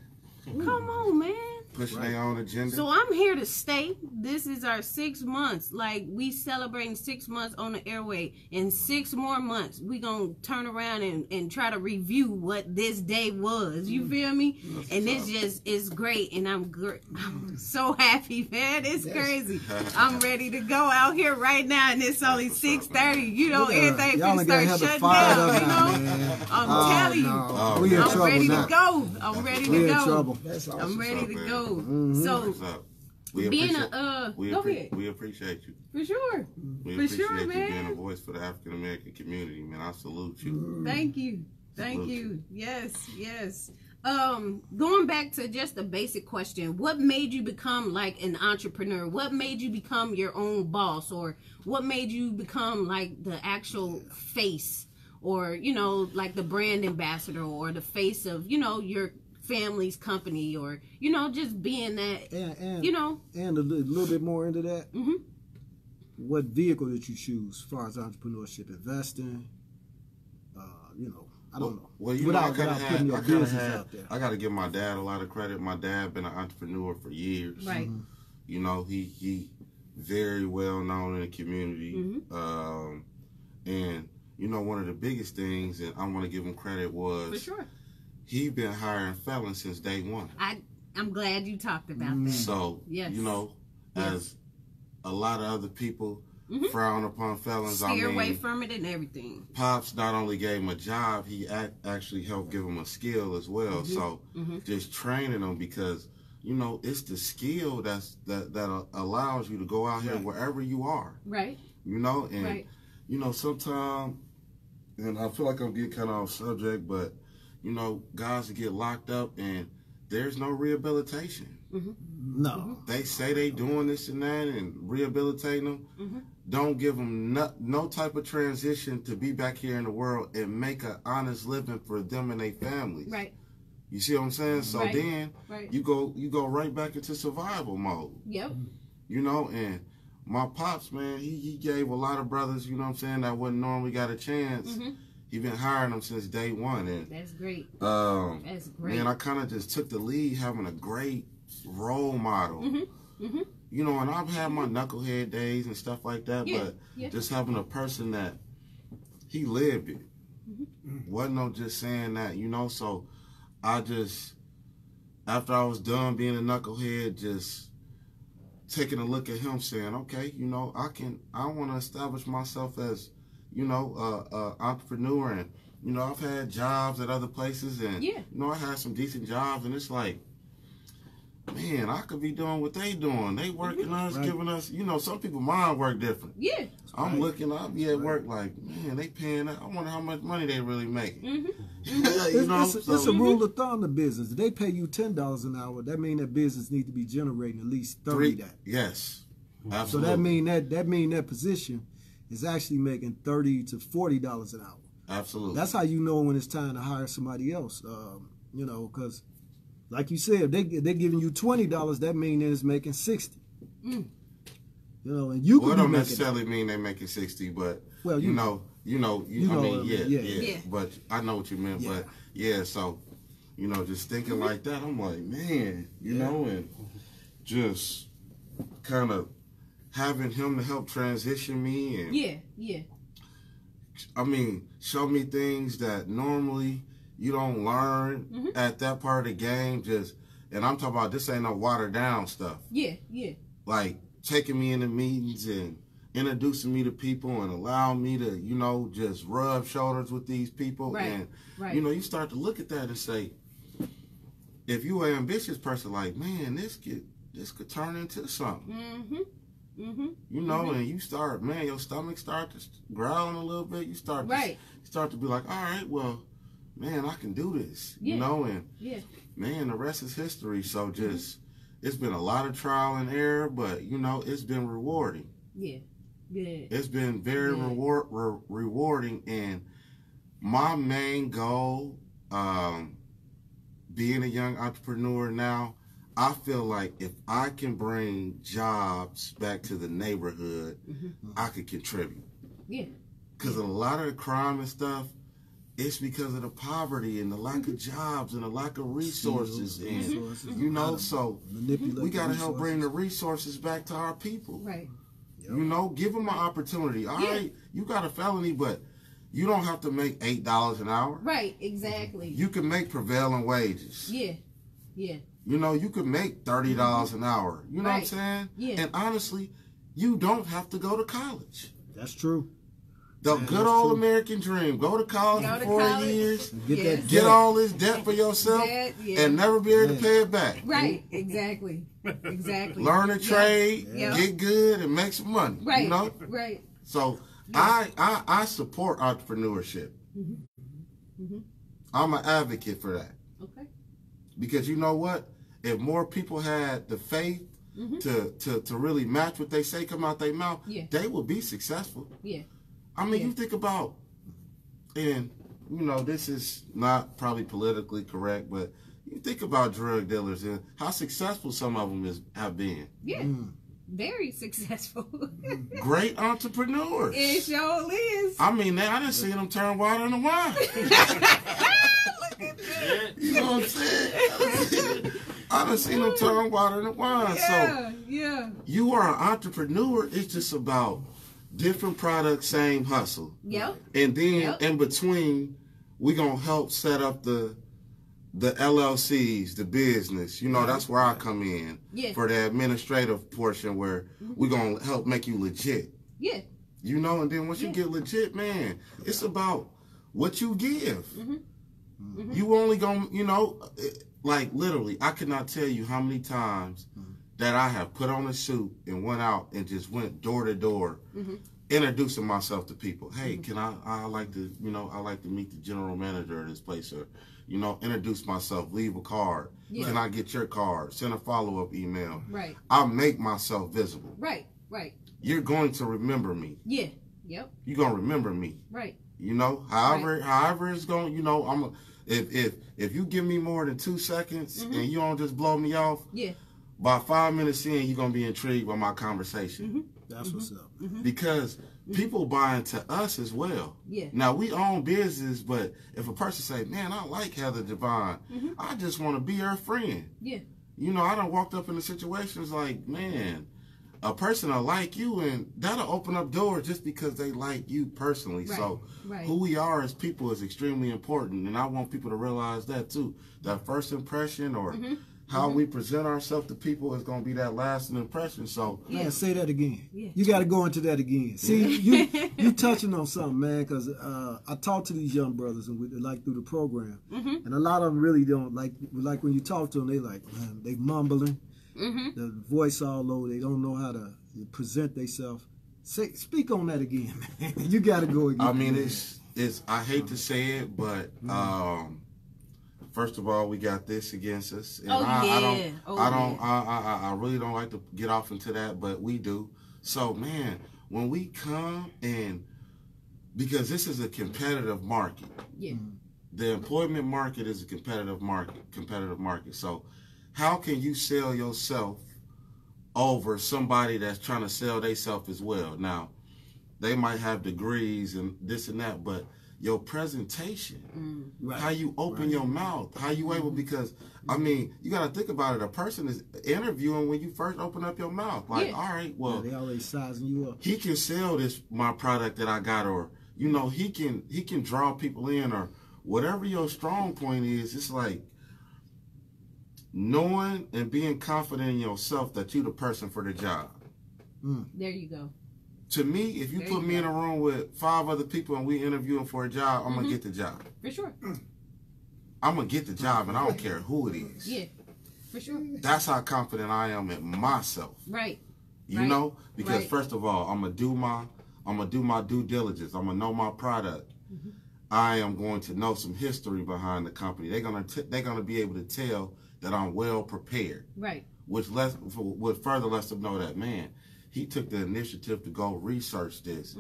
Come on, man. Pushing their own agenda. So I'm here to stay. This is our 6 months. Like, we celebrating 6 months on the airway. In 6 more months, we gonna turn around and try to review what this day was. You feel me? And this just is great. And I'm so happy, man. It's crazy. I'm ready to go out here right now, and it's only 6:30. You know, everything Y'all can ain't gotta start have the shutting fire down. up You now, know, man. I'm telling you. No. We in I'm trouble ready now. to go. I'm ready We to in go. trouble. That's awesome. I'm ready up, to man? go. Mm-hmm. So What's up? We being appreciate, go ahead. we appreciate you. For sure. We For appreciate sure, you being man. a voice for the African American community, man. I salute you. Thank you. Thank Salute you. Yes, yes. Going back to just a basic question, what made you become like an entrepreneur? What made you become your own boss? Or what made you become like the actual face? Or, you know, like the brand ambassador or the face of, you know, your family's company, or, you know, just being that, And you know. and a little bit more into that. Mhm. What vehicle did you choose as far as entrepreneurship, investing? You know, I don't know. Well, you without know, I putting your kinda business had, out there. I got to give my dad a lot of credit. My dad been an entrepreneur for years. Right. You know, he very well known in the community. Mm-hmm. And you know, one of the biggest things, and I want to give him credit, was For sure. he been hiring felons since day one. I'm glad you talked about that. So, Yes. you know, Yes. as a lot of other people Mhm. frown upon felons, Steer away mean, from it and everything. Pops not only gave him a job, he actually helped give him a skill as well. So just training them, because you know it's the skill that allows you to go out here wherever you are. Right. You know, and Right. you know sometimes, and I feel like I'm getting kind of off subject, but you know, guys that get locked up and there's no rehabilitation. No. They say they doing this and that and rehabilitating them. Don't give them no type of transition to be back here in the world and make an honest living for them and their families. Right. You see what I'm saying? So Right. then Right. you go right back into survival mode. Yep. You know, and my pops, man, he gave a lot of brothers, you know what I'm saying, that wouldn't normally got a chance. He been hiring them since day one, and That's great. that's great. Man, I kind of just took the lead, having a great role model. You know, and I've had my knucklehead days and stuff like that, but just having a person that he lived it. Wasn't no just saying that, you know. So I just, after I was done being a knucklehead, just taking a look at him, saying, okay, you know, I want to establish myself as, you know, entrepreneur. And you know, I've had jobs at other places, and you know, I had some decent jobs, and it's like, man, I could be doing what they doing. They working us, giving us, you know, some people mind work different. Yeah. I'm looking, I'll be at work like, man, they paying, I wonder how much money they really making. It's a rule of thumb in business. If they pay you $10 an hour, that means that business need to be generating at least 30 that. Yes, absolutely. So that mean that position is actually making $30 to $40 an hour. Absolutely. That's how you know when it's time to hire somebody else. You know, because like you said, if they're giving you $20, that means it's making 60. You know, and you could don't necessarily mean they're making 60, but well, you know, yeah. But I know what you meant. Yeah. But yeah, so you know, just thinking like that, I'm like, man, you know, and just kind of having him to help transition me and I mean, show me things that normally you don't learn at that part of the game. And I'm talking about this ain't no watered down stuff. Like taking me into meetings and introducing me to people and allowing me to, you know, just rub shoulders with these people. And, you know, you start to look at that and say, if you're an ambitious person, like, man, this could turn into something. You know, and you start, man, your stomach starts growling a little bit. You start to be like, all right, well, man, I can do this. You know, and man, the rest is history. So just, it's been a lot of trial and error, but you know, it's been rewarding. It's been very rewarding, and my main goal, being a young entrepreneur now, I feel like if I can bring jobs back to the neighborhood, I could contribute. Because a lot of the crime and stuff, it's because of the poverty and the lack of jobs and the lack of resources. And, you know, so we got to help bring the resources back to our people. You know, give them an opportunity. All right, you got a felony, but you don't have to make $8 an hour. Exactly. You can make prevailing wages. You know, you could make $30 an hour. You know what I'm saying? And honestly, you don't have to go to college. That's true. The good old American dream. Go to college for 4 years. Get all this debt for yourself and never be able to pay it back. Exactly. Learn a trade, get good, and make some money. You know? So I support entrepreneurship. I'm an advocate for that. Because you know what? If more people had the faith to really match what they say come out their mouth, they will be successful. I mean, you think about, and you know, this is not probably politically correct, but you think about drug dealers and how successful some of them have been. Very successful. Great entrepreneurs. It sure is. I mean, I done seen them turn water into wine. You know what I'm saying? I done seen them turn water into wine. So you are an entrepreneur. It's just about different products, same hustle. And then in between, we're going to help set up the LLCs, the business. You know, that's where I come in for the administrative portion where we're going to help make you legit. You know, and then once you get legit, man, it's about what you give. You only going to, you know, like literally, I cannot tell you how many times that I have put on a suit and went out and just went door to door, introducing myself to people. Hey, can I like to, you know, I like to meet the general manager of this place, or, you know, introduce myself, leave a card. Can I get your card? Send a follow-up email. I make myself visible. You're going to remember me. You're going to remember me. You know, however it's going, you know, if you give me more than 2 seconds and you don't just blow me off, by 5 minutes in, you're going to be intrigued by my conversation. That's what's up. Because people buy into us as well. Now, we own business, but if a person say, man, I like Heather Devon, I just want to be her friend. You know, I done walked up in the situations like, man, a person will like you, and that'll open up doors just because they like you personally. So who we are as people is extremely important, and I want people to realize that too. That first impression, or how we present ourselves to people is going to be that lasting impression. So yeah, say that again. Yeah. You got to go into that again. See, you touching on something, man. Because I talk to these young brothers and we like through the program, and a lot of them really don't like when you talk to them. They like, man, they mumbling, the voice all low. They don't know how to present themselves. Speak on that again, man. You got to go again. I mean, it's I hate to say it, but first of all, we got this against us, and I really don't like to get off into that, but we do. So, man, when we come and because this is a competitive market, the employment market is a competitive market. So, how can you sell yourself over somebody that's trying to sell themselves as well? Now, they might have degrees and this and that, but your presentation, how you open your mouth, how you able, because, I mean, you got to think about it. A person is interviewing when you first open up your mouth. Like, all right, well, they already sizing you up. He can sell my product that I got, or, you know, he can draw people in, or whatever your strong point is. It's like knowing and being confident in yourself that you're the person for the job. There you go. To me, if you put me in a room with 5 other people and we interviewing for a job, I'm going to get the job. For sure. I'm going to get the job, and I don't care who it is. Yeah, for sure. That's how confident I am in myself. Right. You know? Because first of all, I'm going to do my due diligence. I'm going to know my product. I am going to know some history behind the company. They're going to be able to tell that I'm well prepared. Right. Which further lets them know that, man, he took the initiative to go research this.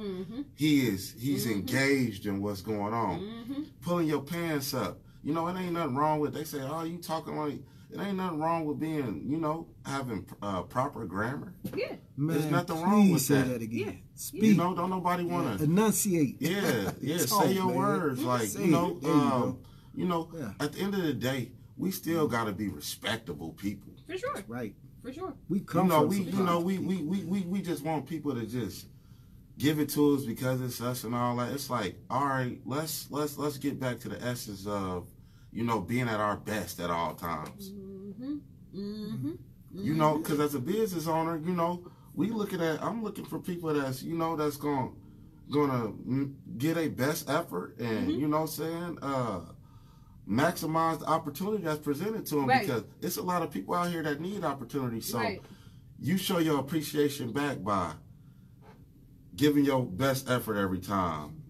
He's engaged in what's going on. Pulling your pants up. You know, it ain't nothing wrong with, they say, oh, you talking like, it ain't nothing wrong with being, you know, having proper grammar. Yeah. Man, there's nothing wrong with say that. again. Yeah. Speak. You know, don't nobody want to. Enunciate. Yeah, Talk, say your man. words. Like, Say you know, Yeah. at the end of the day, we still got to be respectable people. For sure. Right. For sure. We come we just want people to just give it to us because it's us and all that. It's like, all right, let's get back to the essence of, you know, being at our best at all times. You know, because as a business owner, you know, I'm looking for people that's, you know, that's gonna get a best effort and, you know what I'm saying, maximize the opportunity that's presented to them, because it's a lot of people out here that need opportunities. So you show your appreciation back by giving your best effort every time,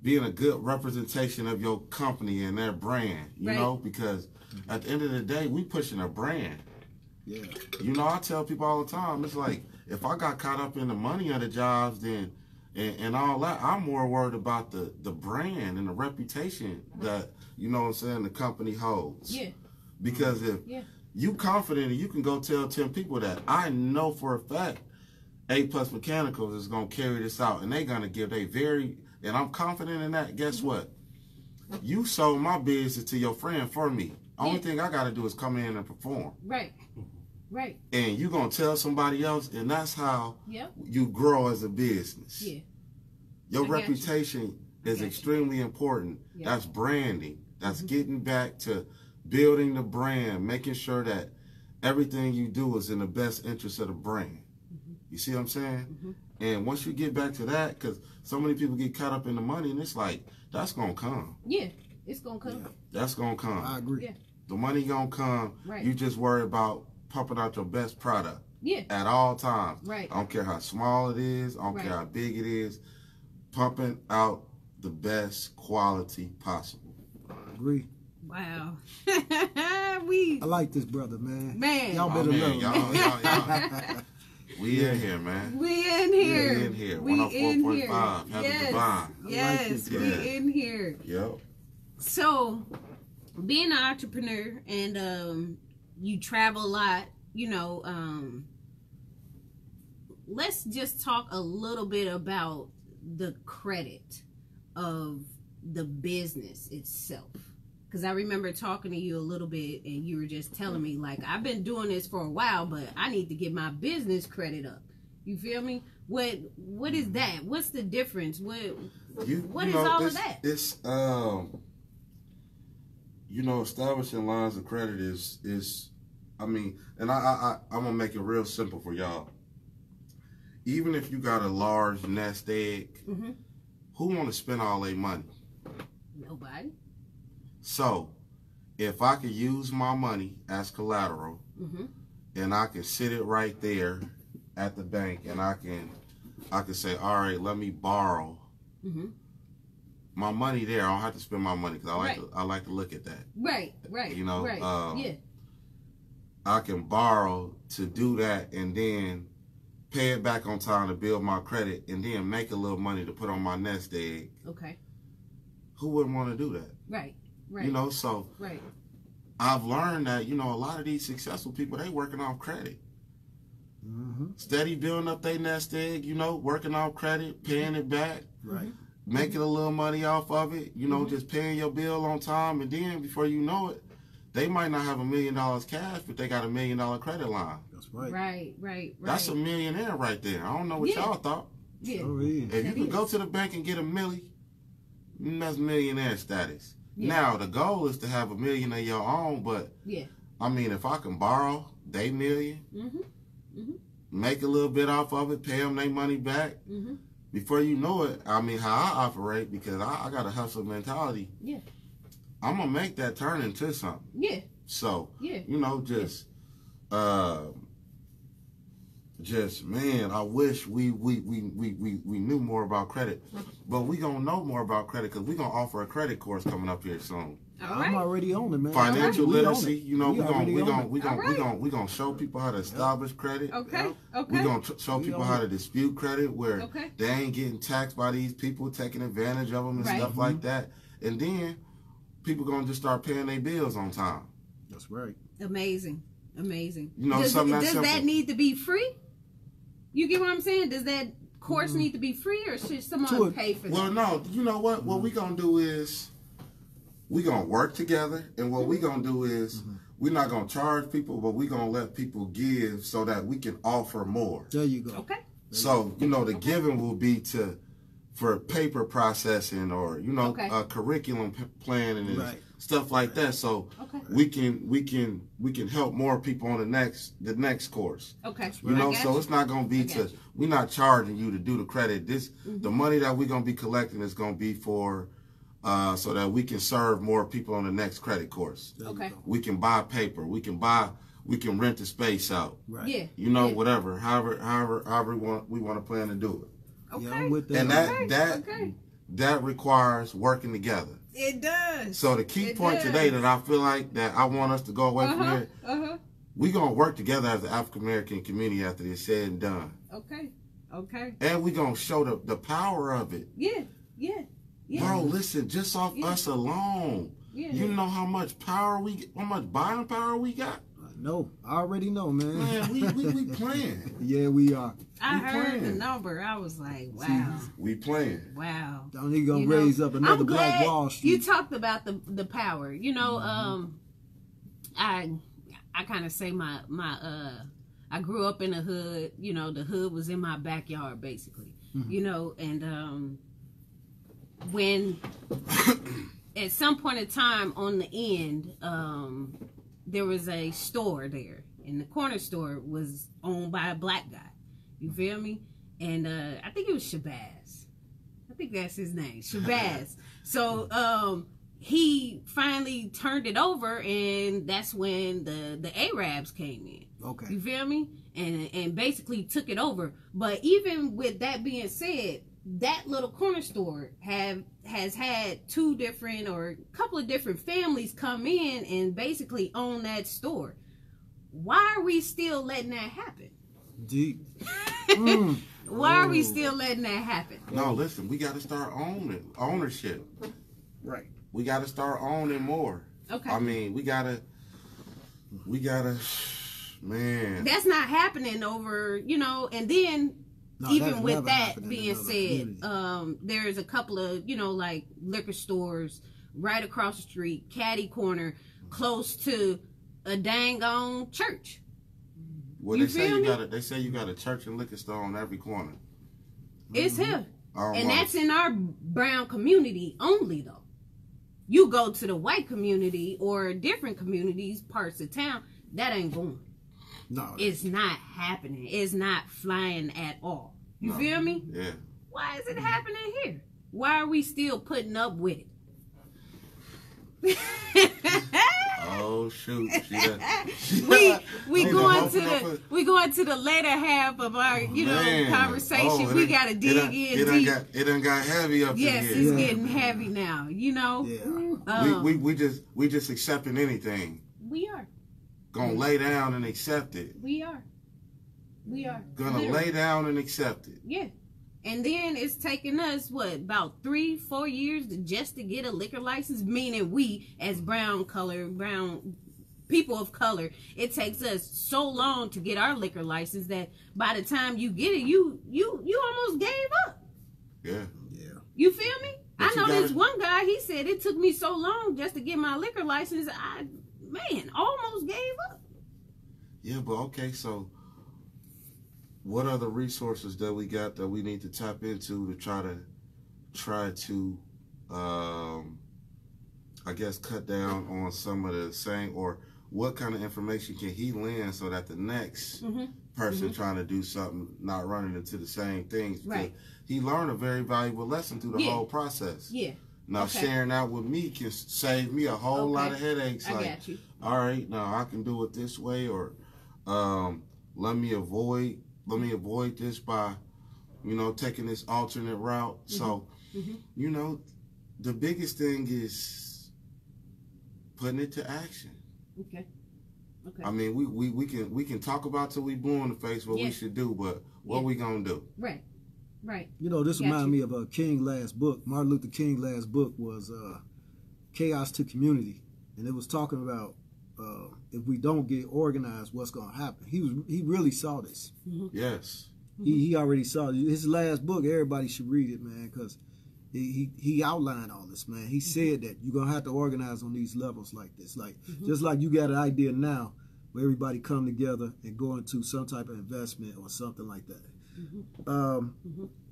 being a good representation of your company and their brand, you know, because at the end of the day, we pushing a brand. Yeah. You know, I tell people all the time, it's like, if I got caught up in the money of the jobs, then and all that, I'm more worried about the brand and the reputation that, you know what I'm saying, the company holds. Yeah. Because if you confident and you can go tell 10 people that, I know for a fact A+ Mechanicals is going to carry this out, and they're going to give and I'm confident in that, guess what? You sold my business to your friend for me. Only thing I got to do is come in and perform. Right. Right. And you're going to tell somebody else, and that's how you grow as a business. Yeah. Your reputation is extremely important. Yeah. That's branding. That's getting back to building the brand, making sure that everything you do is in the best interest of the brand. You see what I'm saying? And once you get back to that, because so many people get caught up in the money, and it's like, that's going to come. Yeah, it's going to come. Yeah. That's going to come. I agree. Yeah. The money going to come. Right. You just worry about pumping out your best product. Yeah. At all times. Right. I don't care how small it is. I don't care how big it is. Pumping out the best quality possible. I agree. Wow. I like this brother, man. Y'all better love y'all. We in here, man. We in here. We in here. 104.5. Have a divine. Yes, we in here. Yep. So, being an entrepreneur and you travel a lot, you know, let's just talk a little bit about the credit of the business itself. Because I remember talking to you a little bit and you were just telling me, like, I've been doing this for a while, but I need to get my business credit up. You feel me? What is that? What's the difference? What is all of that? It's you know, establishing lines of credit is, I mean, and I'm gonna make it real simple for y'all. Even if you got a large nest egg, who want to spend all their money? Nobody. So, if I could use my money as collateral, and I can sit it right there at the bank, and I can say, all right, let me borrow my money there. I don't have to spend my money because I like to look at that. Right. You know, Yeah. I can borrow to do that, and then pay it back on time to build my credit, and then make a little money to put on my nest egg. Okay. Who wouldn't want to do that? Right. You know, so right. I've learned that, you know, a lot of these successful people, they working off credit. Steady building up their nest egg, you know, working off credit, paying it back, making a little money off of it, you know, just paying your bill on time, and then before you know it, they might not have $1 million cash, but they got $1 million credit line. That's right. Right. That's a millionaire right there. I don't know what y'all thought. Yeah. Oh, yeah. If you could go to the bank and get $1 million, that's millionaire status. Now, the goal is to have $1 million of your own, but I mean, if I can borrow they $1 million, make a little bit off of it, pay them their money back, before you know it, I mean, how I operate, because I got a hustle mentality, I'm going to make that turn into something. So, you know, man, I wish we knew more about credit, but we gonna know more about credit because we gonna offer a credit course coming up here soon. I'm already on it, man. Financial literacy, you know, we gonna show people how to establish credit. We gonna show people how to dispute credit where they ain't getting taxed by these people taking advantage of them and stuff like that, and then people gonna just start paying their bills on time. That's right. Amazing. You know, does that need to be free? You get what I'm saying? Does that course need to be free, or should someone pay for that? Well, no. You know what? What we gonna do is we gonna work together, and what we gonna do is we're not gonna charge people, but we gonna let people give so that we can offer more. There you go. Okay. So you know, the giving will be for paper processing, or you know, curriculum planning and stuff like that. So we can help more people on the next course. Okay. You know, so it's not gonna be we're not charging you to do the credit. The money that we're gonna be collecting is gonna be for so that we can serve more people on the next credit course. Okay. We can buy paper. We can rent the space out. Right. Yeah. You know, whatever. However we want to plan to do it. Okay. Yeah, I'm with that. And that requires working together. It does. So the key point today that I feel like that I want us to go away from here, we're going to work together as the African American community after this said and done. Okay. And we're going to show the power of it. Yeah. Bro, listen, just off us alone, you know how much buying power we got? No, I already know, man. Man, we playing. Yeah, we are. I heard the number. I was like, wow. We playing. Wow. Don't need to raise up another Black Wall Street. You talked about the power. You know, I kind of say I grew up in the hood. You know, the hood was in my backyard, basically. You know, and when at some point in time on the end, there was a store there, and the corner store was owned by a black guy. You feel me? And I think it was Shabazz. I think that's his name, Shabazz. So he finally turned it over, and that's when the Arabs came in. Okay. You feel me? And basically took it over. But even with that being said, that little corner store has had two different or a couple of different families come in and basically own that store. Why are we still letting that happen? Deep. Why are we still letting that happen? No, listen, we got to start ownership. Right. We got to start owning more. Okay. I mean, we gotta, man. That's not happening over, you know, and then even with that being said, there's a couple of, you know, like liquor stores right across the street, Caddy Corner, close to a dang on church. Well, they say you got a church and liquor store on every corner. It's here. And that's in our brown community only, though. You go to the white community or different communities, parts of town, that ain't going. No. It's not happening. It's not flying at all. You feel me? Yeah. Why is it happening here? Why are we still putting up with it? Oh shoot! we going to the later half of our conversation. Oh, we gotta dig in deep. It done got heavy up in here. Yes, it's getting heavy now. You know. Yeah. We just accepting anything. We are Gonna lay down and accept it. We are Gonna lay down and accept it. Yeah. And then it's taken us, about 3-4 years just to get a liquor license, meaning we, as brown people of color, it takes us so long to get our liquor license that by the time you get it, you almost gave up. Yeah. You feel me? But I know this one guy, he said it took me so long just to get my liquor license, I almost gave up. Yeah, but okay, so what are the resources that we got that we need to tap into to try to I guess cut down on some of the same, or what kind of information can he lend so that the next person trying to do something not running into the same things? Right. He learned a very valuable lesson through the whole process. Yeah. Now sharing that with me can save me a whole lot of headaches. I got you. All right, now I can do it this way, or let me avoid this by, taking this alternate route. So, the biggest thing is putting it to action. Okay. I mean, we can talk about till we blue in the face what we should do, but what we gonna do? Right. This reminds me of King last book. Martin Luther King last book was Chaos to Community, and it was talking about if we don't get organized, what's going to happen. He really saw this. Yes. He already saw it. His last book. Everybody should read it, man, because he outlined all this, man. He said that you're going to have to organize on these levels like this. Like just like you got an idea now where everybody come together and go into some type of investment or something like that.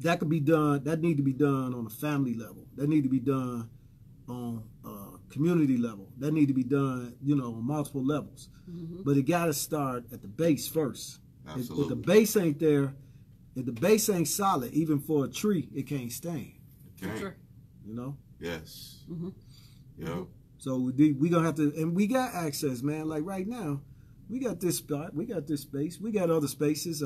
That could be done. That need to be done on a family level. That need to be done on community level. That need to be done, on multiple levels. But it got to start at the base first. If the base ain't there, if the base ain't solid, even for a tree, it can't stand. Sure. Yes. Yep. So we gonna have to, and we got access, man. Like right now, we got this spot, we got this space, we got other spaces.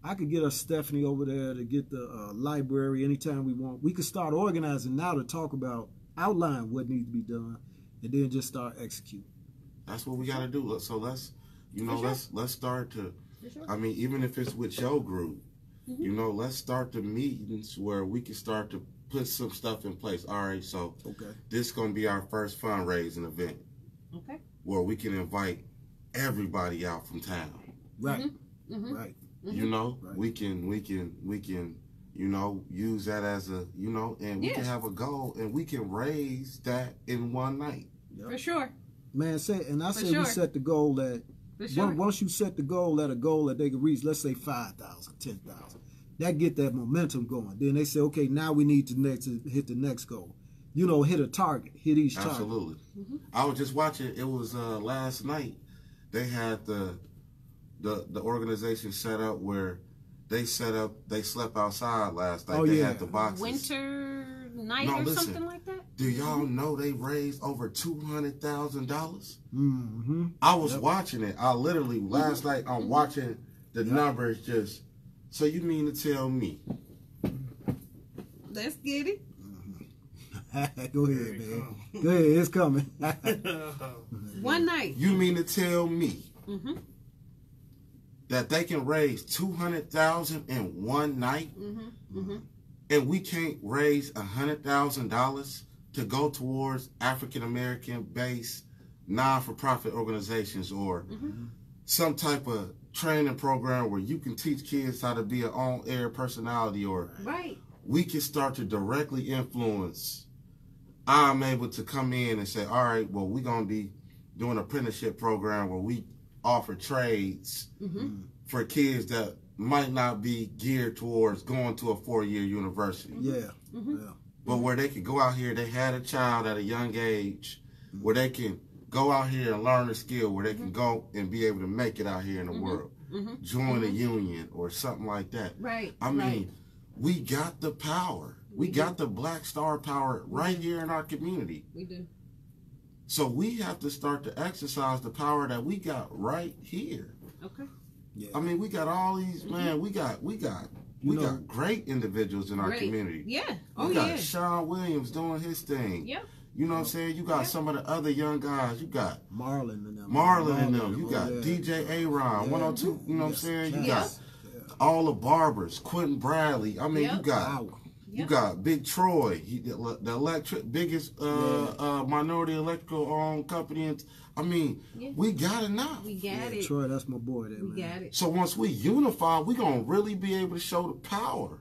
I could get us Stephanie over there to get the library anytime we want. We could start organizing now to talk about, outline what needs to be done, and then just start executing. That's what we got to do. So let's start to, I mean, even if it's with your group, let's start the meetings where we can start to put some stuff in place. All right, so this is going to be our first fundraising event. Okay. Where we can invite everybody out from town. Right. Right. We can, use that as a, and we can have a goal and we can raise that in one night. For sure. Man, we set the goal at, once you set the goal at a goal that they can reach, let's say 5,000, 10,000, that get that momentum going. Then they say, okay, now we need to hit the next goal. Hit a target, hit each target. Absolutely. I was just watching, it was last night, they had the organization set up where they slept outside last night. They had the boxes. Winter night something like that? Do y'all know they raised over $200,000? I was watching it. I literally, last night, I'm watching the numbers just, so you mean to tell me? Let's get it. Go ahead, man. Go ahead, it's coming. One night. You mean to tell me that they can raise $200,000 in one night, and we can't raise $100,000 to go towards African American based non-for-profit organizations or some type of training program where you can teach kids how to be an on-air personality, or we can start to directly influence. I'm able to come in and say, all right, well, we're going to be doing an apprenticeship program where we offer trades for kids that might not be geared towards going to a 4-year university. but where they can go out here, they had a child at a young age, where they can go out here and learn a skill, where they can go and be able to make it out here in the world. Join a union or something like that. Right. I mean, we got the power. We got the Black Star power right here in our community. We do. So we have to start to exercise the power that we got right here. Okay. Yeah. I mean, we got all these, man, we got great individuals in our community. Yeah. We got Sean Williams doing his thing. Yep. You know what I'm saying? You got some of the other young guys. You got Marlon and them. You got DJ A-Ron, 102. You know what I'm saying? You got all the barbers, Quentin Bradley. I mean, you got Big Troy, the biggest minority electrical owned company. I mean, we got it now. We got it. Troy, that's my boy there, man. We got it. So once we unify, we gonna really be able to show the power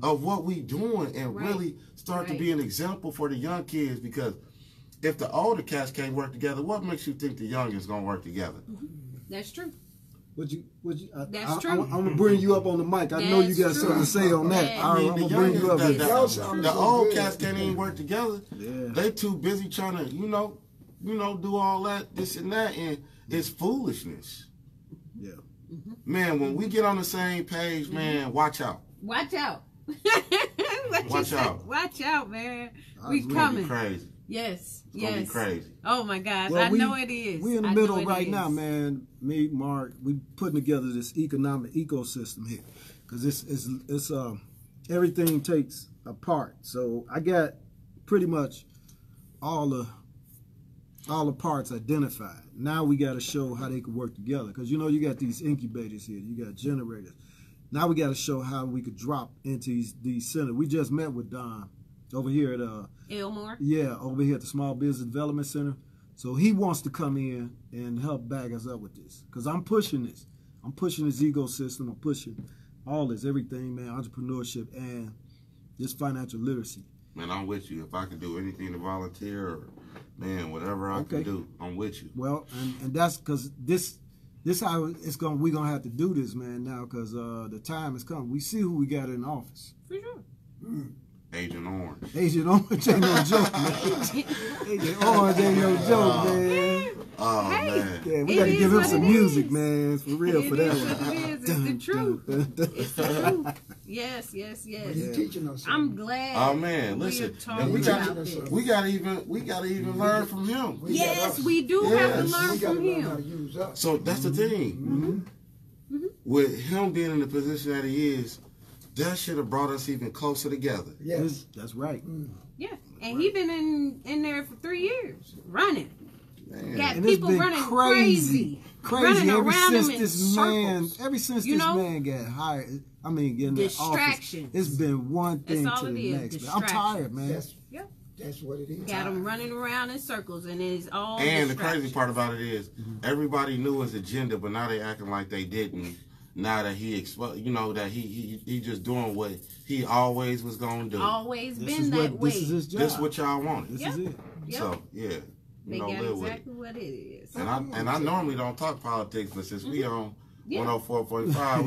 of what we doing and really start to be an example for the young kids. Because if the older cats can't work together, what makes you think the youngest gonna work together? That's true. That's true. I'm gonna bring you up on the mic. I know you got something to say on that. I'm gonna bring you up. The old cats can't even work together. They too busy trying to, do all that, this and that, and it's foolishness. Yeah. Man, when we get on the same page, man, watch out. Watch out. Watch out. Watch out, man. We It's coming. gonna be crazy. Yes. It's gonna be crazy. Oh my gosh, Well, I know it is. We in the middle right now, man. Me, Mark, we putting together this economic ecosystem here, because it's everything takes a part. So I got pretty much all the parts identified. Now we got to show how they can work together, because you got these incubators here, you got generators. Now we got to show how we could drop into these centers. We just met with Don over here at Elmore. Yeah, over here at the Small Business Development Center. So he wants to come in and help bag us up with this, because I'm pushing this. I'm pushing this ecosystem. I'm pushing all this, everything, man, entrepreneurship and this financial literacy. Man, I'm with you. If I could do anything to volunteer, or man, whatever I can do, I'm with you. Well, and that's because this how we're gonna have to do this, man, now, because the time has come. We see who we got in office. For sure. Agent Orange. Agent Orange ain't no joke, man. Agent Orange ain't no joke, man. Oh, man. Yeah, we got to give him some music, man. For real, for that one. It's the truth. It's the truth. Yes. You're teaching us. I'm glad. Oh man, listen, and we gotta even learn from him. Yes, we do have to learn from him. So that's the thing. With him being in the position that he is, that should have brought us even closer together. Yes, that's right. Yeah, and he been in there for 3 years running. Man. Got And people it's been running crazy running ever around since him in this circles. Ever since this man got hired, I mean, getting in office, it's been one thing to the next. Man. I'm tired, man. That's what it is. Got him running around in circles, and it's all. And the crazy part about it is, everybody knew his agenda, but now they acting like they didn't. Now that that he just doing what he always was gonna do. Always been that way. This is his job. This is what y'all wanted. This is it. So yeah. They got exactly what it is. And I normally don't talk politics, but since we on 104.5,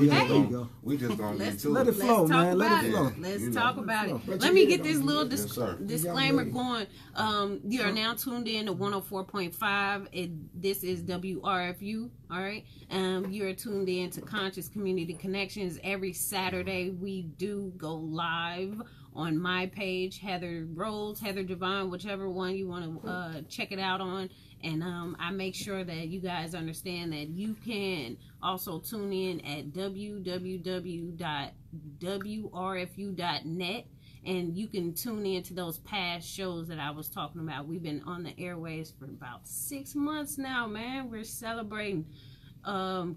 we just gonna get to it. Let it flow, man. Let it flow. Let's talk about it. Let me get this little disclaimer going. You are now tuned in to 104.5. This is WRFU. All right. You are tuned in to Conscious Community Connections. Every Saturday we do go live on my page, Heather Rose, Heather Devine, whichever one you want to check it out on. And I make sure that you guys understand that you can also tune in at www.wrfu.net, and you can tune in to those past shows that I was talking about. We've been on the airwaves for about 6 months now, man. We're celebrating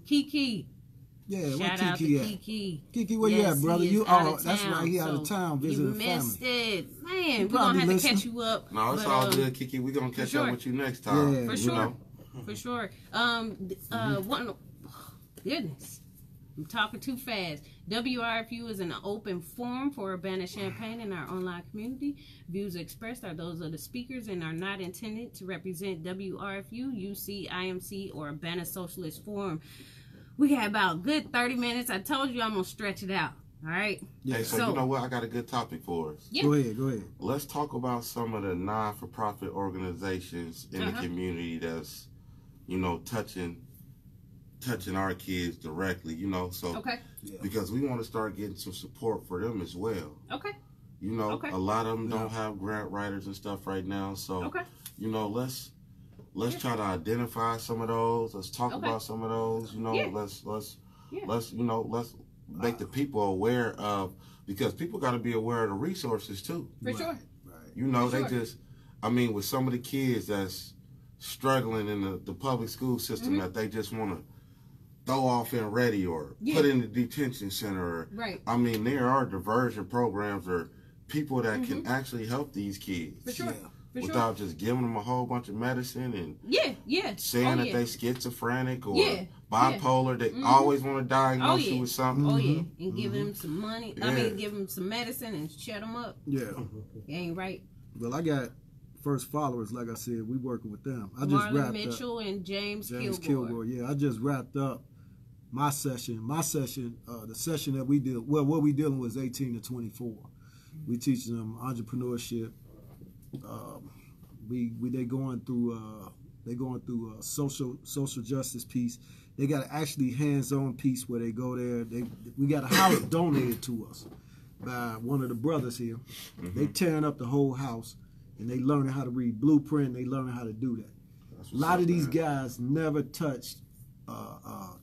Kiki. Yeah, shout out to Kiki. Kiki, where you at, brother? That's right, he out of town visiting family. You missed it. Man, we're going to have to catch you up. No, it's all good, Kiki. We're going to catch up with you next time. Yeah, for sure. For sure. Goodness. I'm talking too fast. WRFU is an open forum for Urbana-Champaign and our online community. Views expressed are those of the speakers and are not intended to represent WRFU, UC, IMC, or Urbana Socialist Forum. We got about a good 30 minutes. I told you I'm going to stretch it out. All right. Yeah. Hey, so you know what? I got a good topic for us. Yeah. Go ahead. Let's talk about some of the non-for-profit organizations in the community that's, you know, touching our kids directly, you know. So because we want to start getting some support for them as well. Okay. You know, a lot of them don't have grant writers and stuff right now. So, you know, let's try to identify some of those. Let's talk about some of those. You know, let's make the people aware of, because people got to be aware of the resources too. For sure. Right. You know, they just, I mean, with some of the kids that's struggling in the public school system that they just want to throw off in ready or put in the detention center. Right. I mean, there are diversion programs or people that can actually help these kids. For sure. Without just giving them a whole bunch of medicine and saying that they schizophrenic or bipolar. They always want to diagnose you with something. Oh yeah, and give them some money. I mean, give them some medicine and shut them up. Yeah. It ain't right. Well, I got first followers, like I said, we working with them. I Marlon just wrapped Mitchell up. and James Kilgore. Yeah, I just wrapped up my session. The session that we did. Well, what we dealing with is 18 to 24. We teaching them entrepreneurship. They going through social justice piece. They got actually hands-on piece where they go there. We got a house donated to us by one of the brothers here. They tearing up the whole house and they learning how to read blueprint. They learning how to do that. A lot of these guys never touched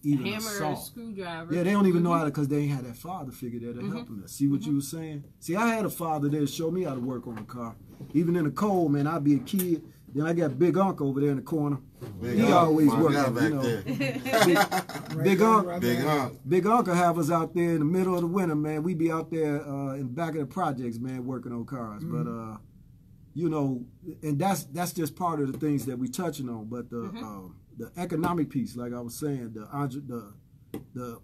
even hammer a saw. or screwdriver. Yeah, they don't even know how to, because they ain't had that father figure there to help them. See what you were saying? See, I had a father there to show me how to work on the car. Even in the cold, man, I'd be a kid. Then I got Big Uncle over there in the corner. He always working, you know. Big Uncle have us out there in the middle of the winter, man. We be out there in the back of the projects, man, working on cars. But you know, and that's just part of the things that we touching on. But the economic piece, like I was saying, the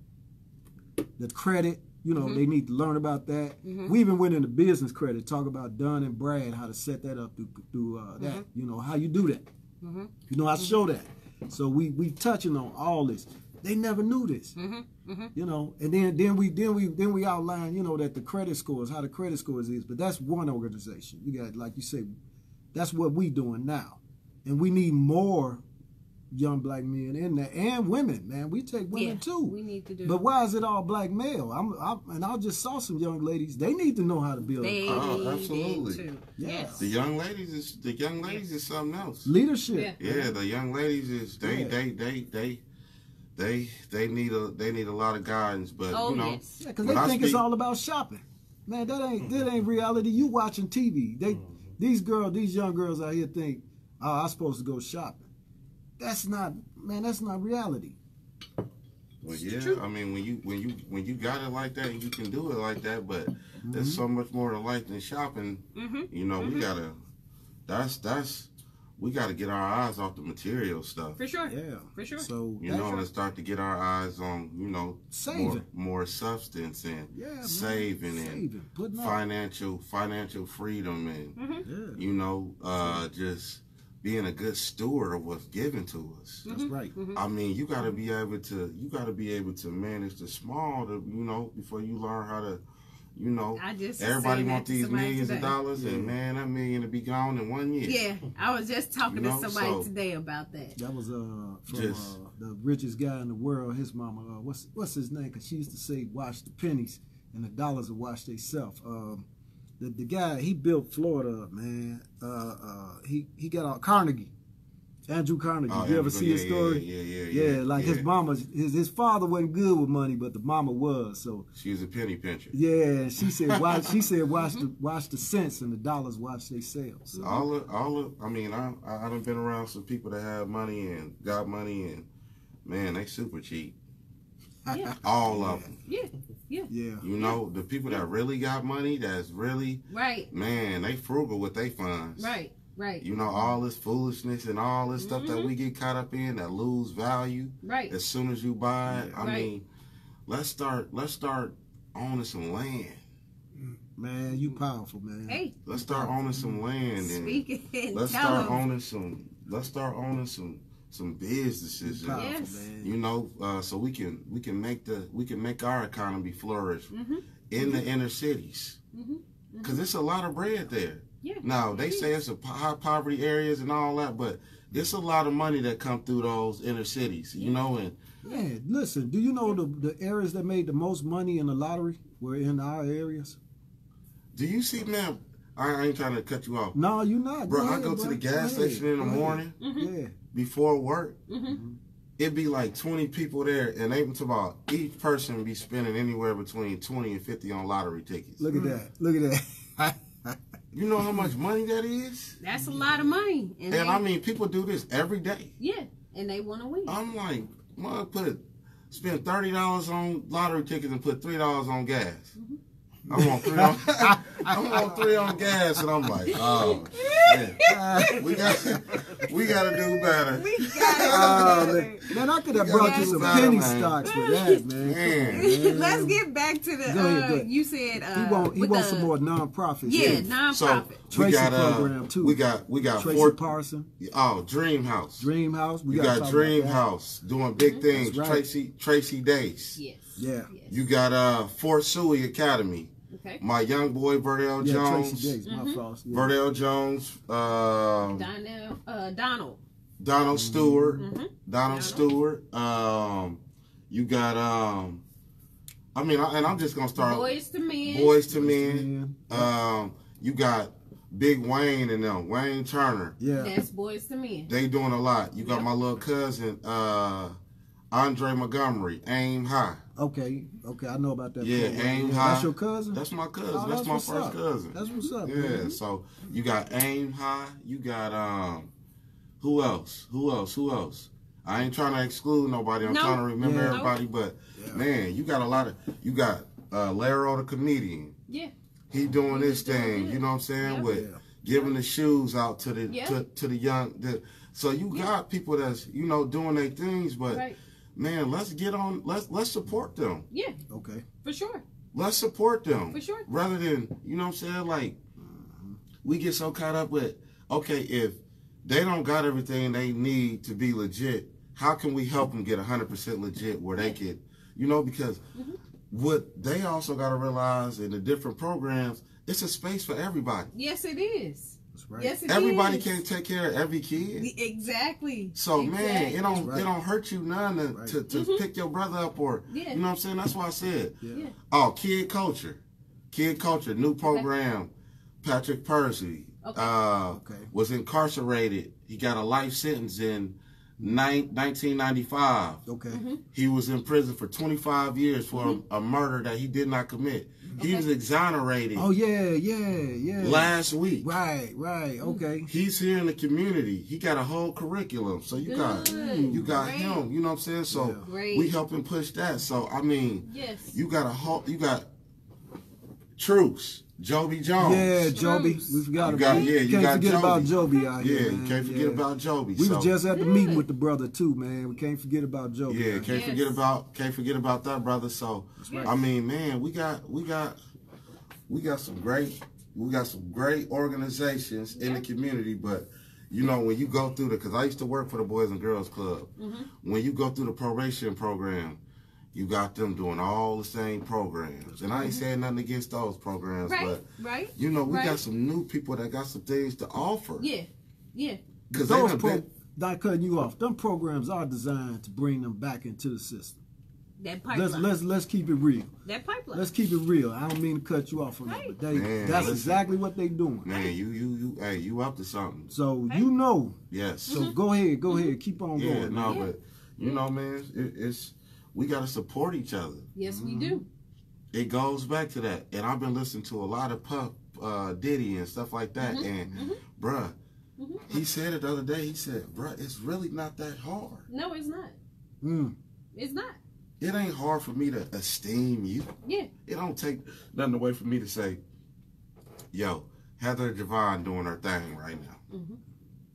credit, you know, they need to learn about that. We even went into business credit, talk about Dunn and Brad, how to set that up through that. You know, how you do that. You know, I show that. So we touching on all this. They never knew this. You know, and then we outline, you know, that the credit scores, how the credit scores is. But that's one organization. You got, like you say, that's what we doing now, and we need more young black men in there, and women, man. We take women too. We need to do. But why is it all black male? I just saw some young ladies. They need to know how to build. Absolutely. Yes. The young ladies is something else. Leadership. Yeah, the young ladies is they need a lot of guidance, but you know, because they think it's all about shopping. Man, that ain't reality. You watching TV. These young girls out here think, oh, I'm supposed to go shopping. That's not reality. Well, yeah, I mean, when you got it like that and you can do it like that, but there's so much more to life than shopping. You know, we gotta get our eyes off the material stuff. For sure. Yeah, for sure. So you know, let's start to get our eyes on, you know, saving, more substance and saving and financial freedom and you know, just being a good steward of what's given to us. That's right. I mean, you gotta be able to manage the small, you know, before you learn how to, you know. Everybody want these millions of dollars, and man, that million to be gone in 1 year. Yeah, I was just talking to somebody today about that. That was from the richest guy in the world. His mama, what's his name? Because she used to say, "Watch the pennies, and the dollars will watch themselves." The guy, he built Florida up, man. He got out Carnegie, Andrew Carnegie. You ever see his story? Yeah. Like his mama, his father wasn't good with money, but the mama was. So she was a penny pincher. Yeah, she said, watch the cents, and the dollars watch they sales. So. I mean, I done been around some people that have money and got money, and man, they super cheap. All of them. Yeah. You know, the people that really got money, that's really man, they frugal with their funds. Right. You know, all this foolishness and all this stuff that we get caught up in that lose value as soon as you buy it. I mean, let's start owning some land. Man, you powerful, man. Hey. Let's start owning some land, and let's start owning some businesses, powerful, you know, so we can make our economy flourish, in the inner cities. Because it's a lot of bread there. Now, they say it's a high poverty areas and all that, but it's a lot of money that come through those inner cities, you know. And yeah, listen, do you know the areas that made the most money in the lottery were in our areas? do you see, man? I ain't trying to cut you off. No, you're not. Bro, I go to the gas station in the morning before work. It'd be like 20 people there, and they talk about each person be spending anywhere between 20 and 50 on lottery tickets. Look at that. Look at that. You know how much money that is? That's a lot of money. And I mean, people do this every day. Yeah, and they want to win. I'm like, spend $30 on lottery tickets and put $3 on gas. I want 3 on I want 3 on gas, and I'm like, oh man, we gotta do better. Man, I could have brought you some penny stocks for that, man. Let's get back to the. Go ahead. You said he wants some more nonprofits. Yeah, nonprofit. So Tracy program too. We got Tracy Parson. Oh, Dream House. Dream House. We got Dream House doing big things. Right. Tracy Days. Yes. Yeah. You got Fort Suey Academy. Okay. My young boy Verdell Jones. Tracy Days, my fault. Yeah. Verdell Jones. Donald Stewart. Donald Stewart. You got I mean, and I'm just gonna start. Boys to Men. Boys to Men. You got Big Wayne and them. Wayne Turner. Yeah. That's Boys to Men. They doing a lot. You got my little cousin, Andre Montgomery, Aim High. Okay, I know about that. Yeah, Aim High. That's your cousin? That's my cousin. Oh, that's my first cousin. That's what's up. Yeah, man. so you got Aim High. You got who else? I ain't trying to exclude nobody. I'm trying to remember everybody, but man, you got a lot of. You got Laro the comedian. Yeah. He doing this thing. You know what I'm saying? With giving the shoes out to the to the young. So you got people that's doing their things, but. Man, let's get on. Let's support them. Yeah. Okay. For sure. Let's support them. For sure. Rather than what I'm saying, like we get so caught up with if they don't got everything they need to be legit, how can we help them get 100% legit where they could, because what they also got to realize in the different programs, it's a space for everybody. Yes, it is. Right. Yes, it Everybody is. can't take care of every kid. Exactly. So man, it don't hurt you none to pick your brother up or you know what I'm saying. That's why I said, oh, kid culture, new program. Patrick Percy was incarcerated. He got a life sentence in 1995. Okay. He was in prison for 25 years for a murder that he did not commit. He was exonerated. Oh yeah. Last week. Right. Okay. He's here in the community. He got a whole curriculum. So you got him. You know what I'm saying? So we help him push that. So I mean, you got Truce. Joby Jones. Yeah, Joby. We forgot about you can't got forget Joby. about Joby out here. Yeah, man. you can't forget about Joby. We was just at the meeting with the brother too, man. We can't forget about Joby. Yeah, can't forget about that brother. So I mean, man, we got some great organizations in the community, but when you go through because I used to work for the Boys and Girls Club. When you go through the probation program, you got them doing all the same programs. And I ain't saying nothing against those programs, but we got some new people that got some things to offer. Yeah. Because not cutting you off. Them programs are designed to bring them back into the system. That pipeline. Let's keep it real. That pipeline. Let's keep it real. I don't mean to cut you off from that, but that's exactly what they doing. Man, you up to something. So Yes. So go ahead, keep on going. Yeah, but man, it's we gotta support each other. Yes, we do. It goes back to that, and I've been listening to a lot of Puff Diddy and stuff like that, and bruh, he said it the other day. He said, bruh, it's really not that hard. No, it's not. It's not. It ain't hard for me to esteem you. Yeah. It don't take nothing away from me to say, yo, Heather Javon doing her thing right now.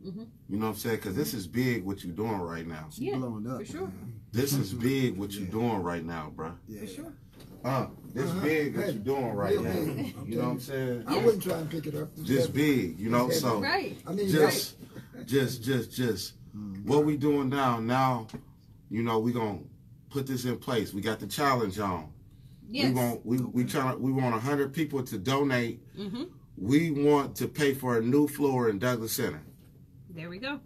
You know what I'm saying? Because this is big what you're doing right now. She's blowing up. For sure. Man. This is big what you're doing right now, bro. Yeah. For sure. This big what you're doing right now. You know what I'm saying? I wouldn't try and pick it up. Just big, so right. I mean, just what we doing now, we gonna put this in place. We got the challenge on. Yes. We want 100 people to donate. We want to pay for a new floor in Douglas Center. There we go.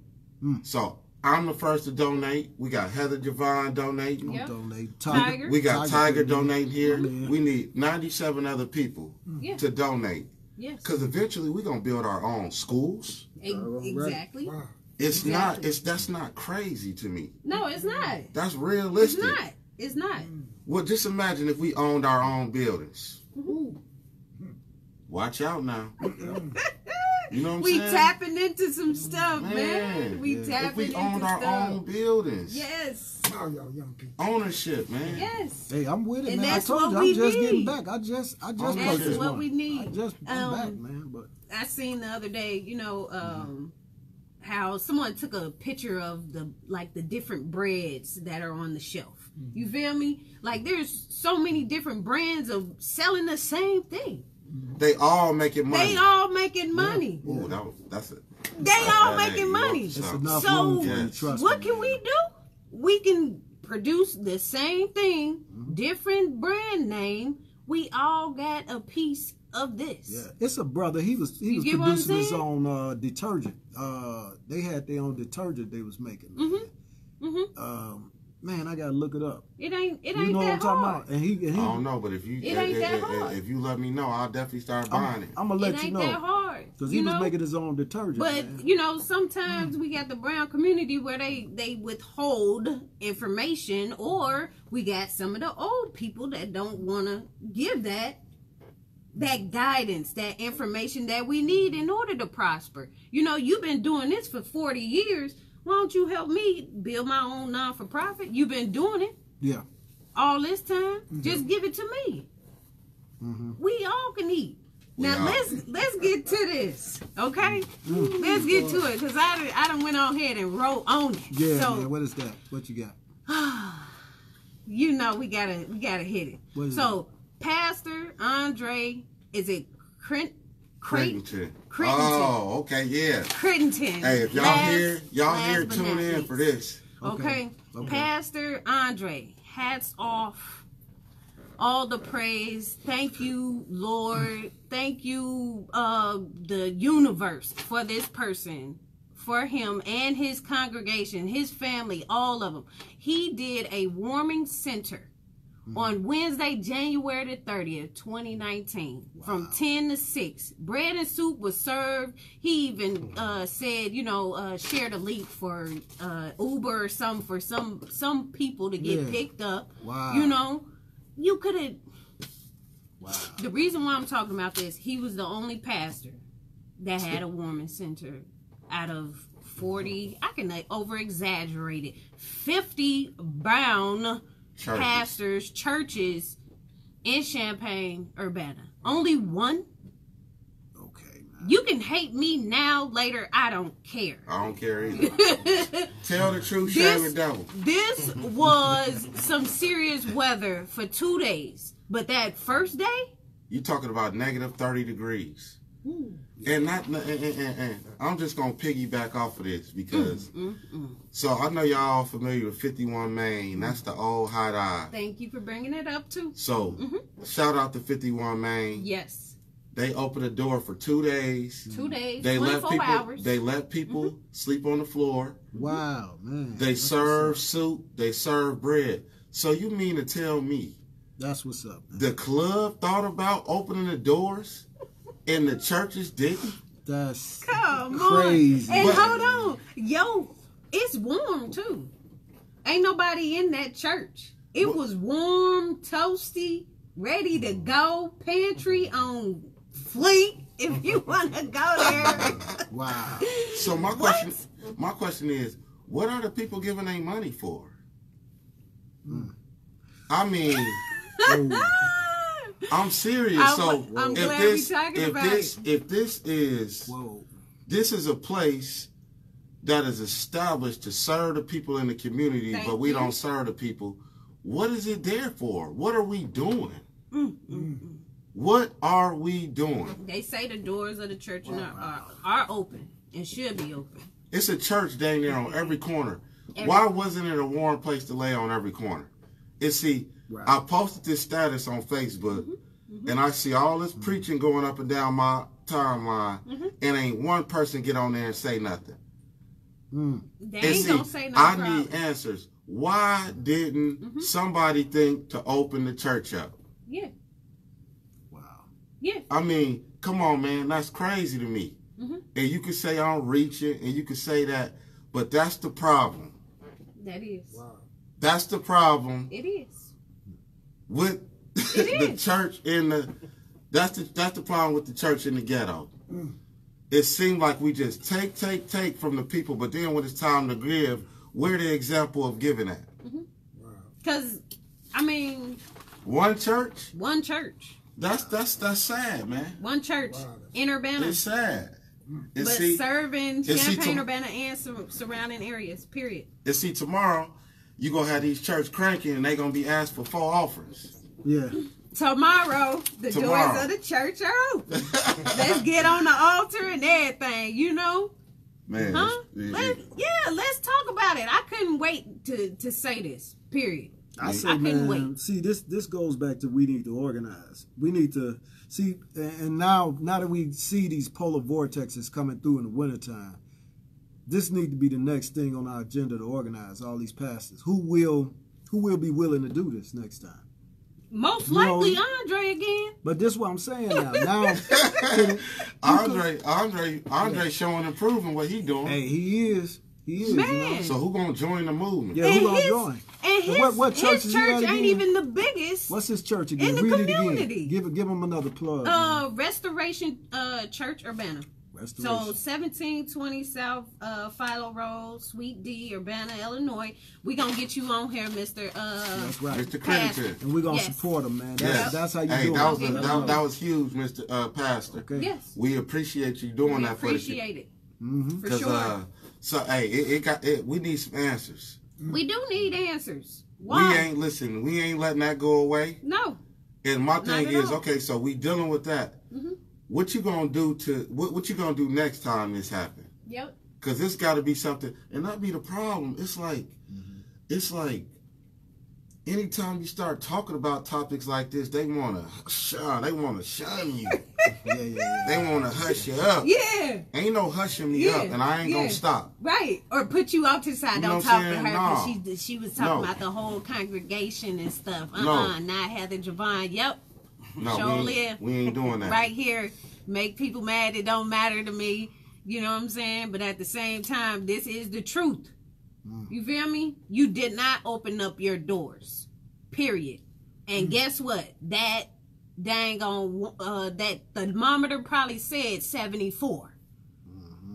So I'm the first to donate. We got Heather Javon donating. Yep. Donate. Tiger. We got Tiger donating here. Yeah. We need 97 other people to donate. Yes. Because eventually we're going to build our own schools. Exactly. Wow. That's not crazy to me. No, it's not. That's realistic. It's not. Well, just imagine if we owned our own buildings. Watch out now. You know what I'm We saying? tapping into some stuff, man. We If tapping we into owned our stuff. own buildings. Yes. Now y'all young people. Ownership, man. Yes. Hey, I'm with it, And man. I that's told you, what I'm we just getting need. back. I just That's purchased what one. we need. I'm back, man. But I seen the other day, how someone took a picture of the different breads that are on the shelf. You feel me? Like there's so many different brands of selling the same thing. They all making money. They all making money. Ooh, that's it. They all making money. it's enough So, room for you, yes. trust What me. can we do? We can produce the same thing, different brand name. We all got a piece of this. Yeah, it's a brother. He was get what I'm producing his saying? own detergent. They had their own detergent they was making. Man, I gotta look it up. It ain't You know what I'm that talking hard. about? And he I don't know, but if you It ain't that hard. if you let me know, I'll definitely start buying it. I'm gonna let It you ain't know that hard. because he was making his own detergent. But man. sometimes we got the brown community where they withhold information, or we got some of the old people that don't want to give that guidance, that information that we need in order to prosper. You've been doing this for 40 years. Why don't you help me build my own non-for-profit? You've been doing it Yeah. all this time. Just give it to me. We all can eat. Now let's get to this, okay? Let's get to it, because I done went on ahead and wrote on it. Yeah, So, man. What is that? What you got? we gotta hit it. What is So Pastor Andre, is it Crittenton. Crittenton. Oh, okay, yeah. Crittenton. Hey, if y'all here, but tune not in least. for this. Okay. Pastor Andre, hats off. All the praise. Thank you, Lord. Thank you, the universe, for this person, for him and his congregation, his family, all of them. He did a warming center on Wednesday, January the 30th, 2019, from 10 to 6. Bread and soup was served. He even said, shared a link for Uber or something for some people to get picked up. Wow. You could have. Wow. The reason why I'm talking about this, he was the only pastor that had a warming center out of 40. I can over exaggerate it. 50 bound pastors, churches in Champaign-Urbana. Only one. Okay, man. You can hate me now, later. I don't care. I don't care either. Tell the truth, shame the devil. This was some serious weather for 2 days, but that first day, You talking about negative 30 degrees. And I'm just gonna piggyback off of this because so I know y'all familiar with 51 Main. That's the old hot eye. thank you for bringing it up too. So shout out to 51 Main. Yes, They opened the door for 2 days. 2 days, They 24 let people. hours. They let people sleep on the floor. Wow, man. They serve soup. They serve bread. So you mean to tell me That's what's up, man. the club thought about opening the doors and the churches didn't? That's Come crazy. on. And But- hold on. Yo, it's warm too. Ain't nobody in that church. It was warm, toasty, ready to go. Pantry on fleek if you want to go there. Wow. So my question is, what are the people giving their money for? I mean, I'm serious. I'm glad we talking about it. If this is Whoa. this is a place that is established to serve the people in the community, Thank but we you. don't serve the people, what is it there for? What are we doing? What are we doing? They say the doors of the church are open and should be open. It's a church dang near on every corner. Why wasn't it a warm place to lay on every corner? See, Right. I posted this status on Facebook, and I see all this preaching going up and down my timeline, and ain't one person get on there and say nothing. They And ain't see, gonna say no I problem. need answers. Why didn't somebody think to open the church up? Yeah. Wow. Yeah. I mean, come on, man, that's crazy to me. And you can say I'm reaching, and you can say that, but that's the problem. That is. Wow. That's the problem It is. with It the is. church in the. That's the problem with the church in the ghetto. It seemed like we just take from the people, but then when it's time to give, we're the example of giving at. Because, I mean, One church. one church. That's sad, man. One church in Urbana. It's sad. And But see, serving and see Champaign, to- Urbana, and surrounding areas, period. and see tomorrow, you gonna have these church cranking, and they gonna be asked for 4 offerings. Yeah. Tomorrow, the Tomorrow. doors of the church are open. Let's get on the altar and everything, you know? Man, Huh? it's- Let's talk about it. I couldn't wait to say this, period. I say, I couldn't man, wait. see, this goes back to we need to organize. We need to see, and now that we see these polar vortexes coming through in the wintertime, this need to be the next thing on our agenda to organize all these pastors. Who will be willing to do this next time? Most You know- likely Andre again. But this is what I'm saying now. Now, Andre showing and proving what he doing. hey, he is. You know? Man. So who gonna join the movement? Yeah, And who gonna his- join? And his, What church his is he at church again? ain't even the biggest. What's his church again? In the Read community. it again. Give him another plug. man. Restoration Church Urbana. Restoration. So 1720 South Philo Road, Suite D, Urbana, Illinois. We gonna get you on here, Mr. That's right. Mr. Pastor. Creditor. And we're gonna Yes. support him, man. Yes. That's how you Hey, do that was it. that was huge, Mr. Pastor. Okay. Yes. We appreciate you doing We that for the appreciate it. Mm-hmm. For Cause sure. so hey, we need some answers. We do need answers. We Why? ain't listening. We ain't letting that go away. No. And my thing at is, all. okay, so we dealing with that. What you gonna do what you gonna do next time this happens? Yep. Cause this got to be something, and that be the problem. It's like anytime you start talking about topics like this, they wanna shun you. Yeah. They wanna hush you up. Yeah. Ain't no hushing me up, and I ain't gonna stop. Right. Or put you off to the side. You know Don't what I'm talk to saying? her No. because she was talking No. about the whole congregation and stuff. No. Not Heather Javon. Yep. No, Sure we live. ain't doing that. Right here. Make people mad. It don't matter to me. You know what I'm saying? But at the same time, this is the truth. You feel me? You did not open up your doors. Period. And guess what? That dang on that thermometer probably said 74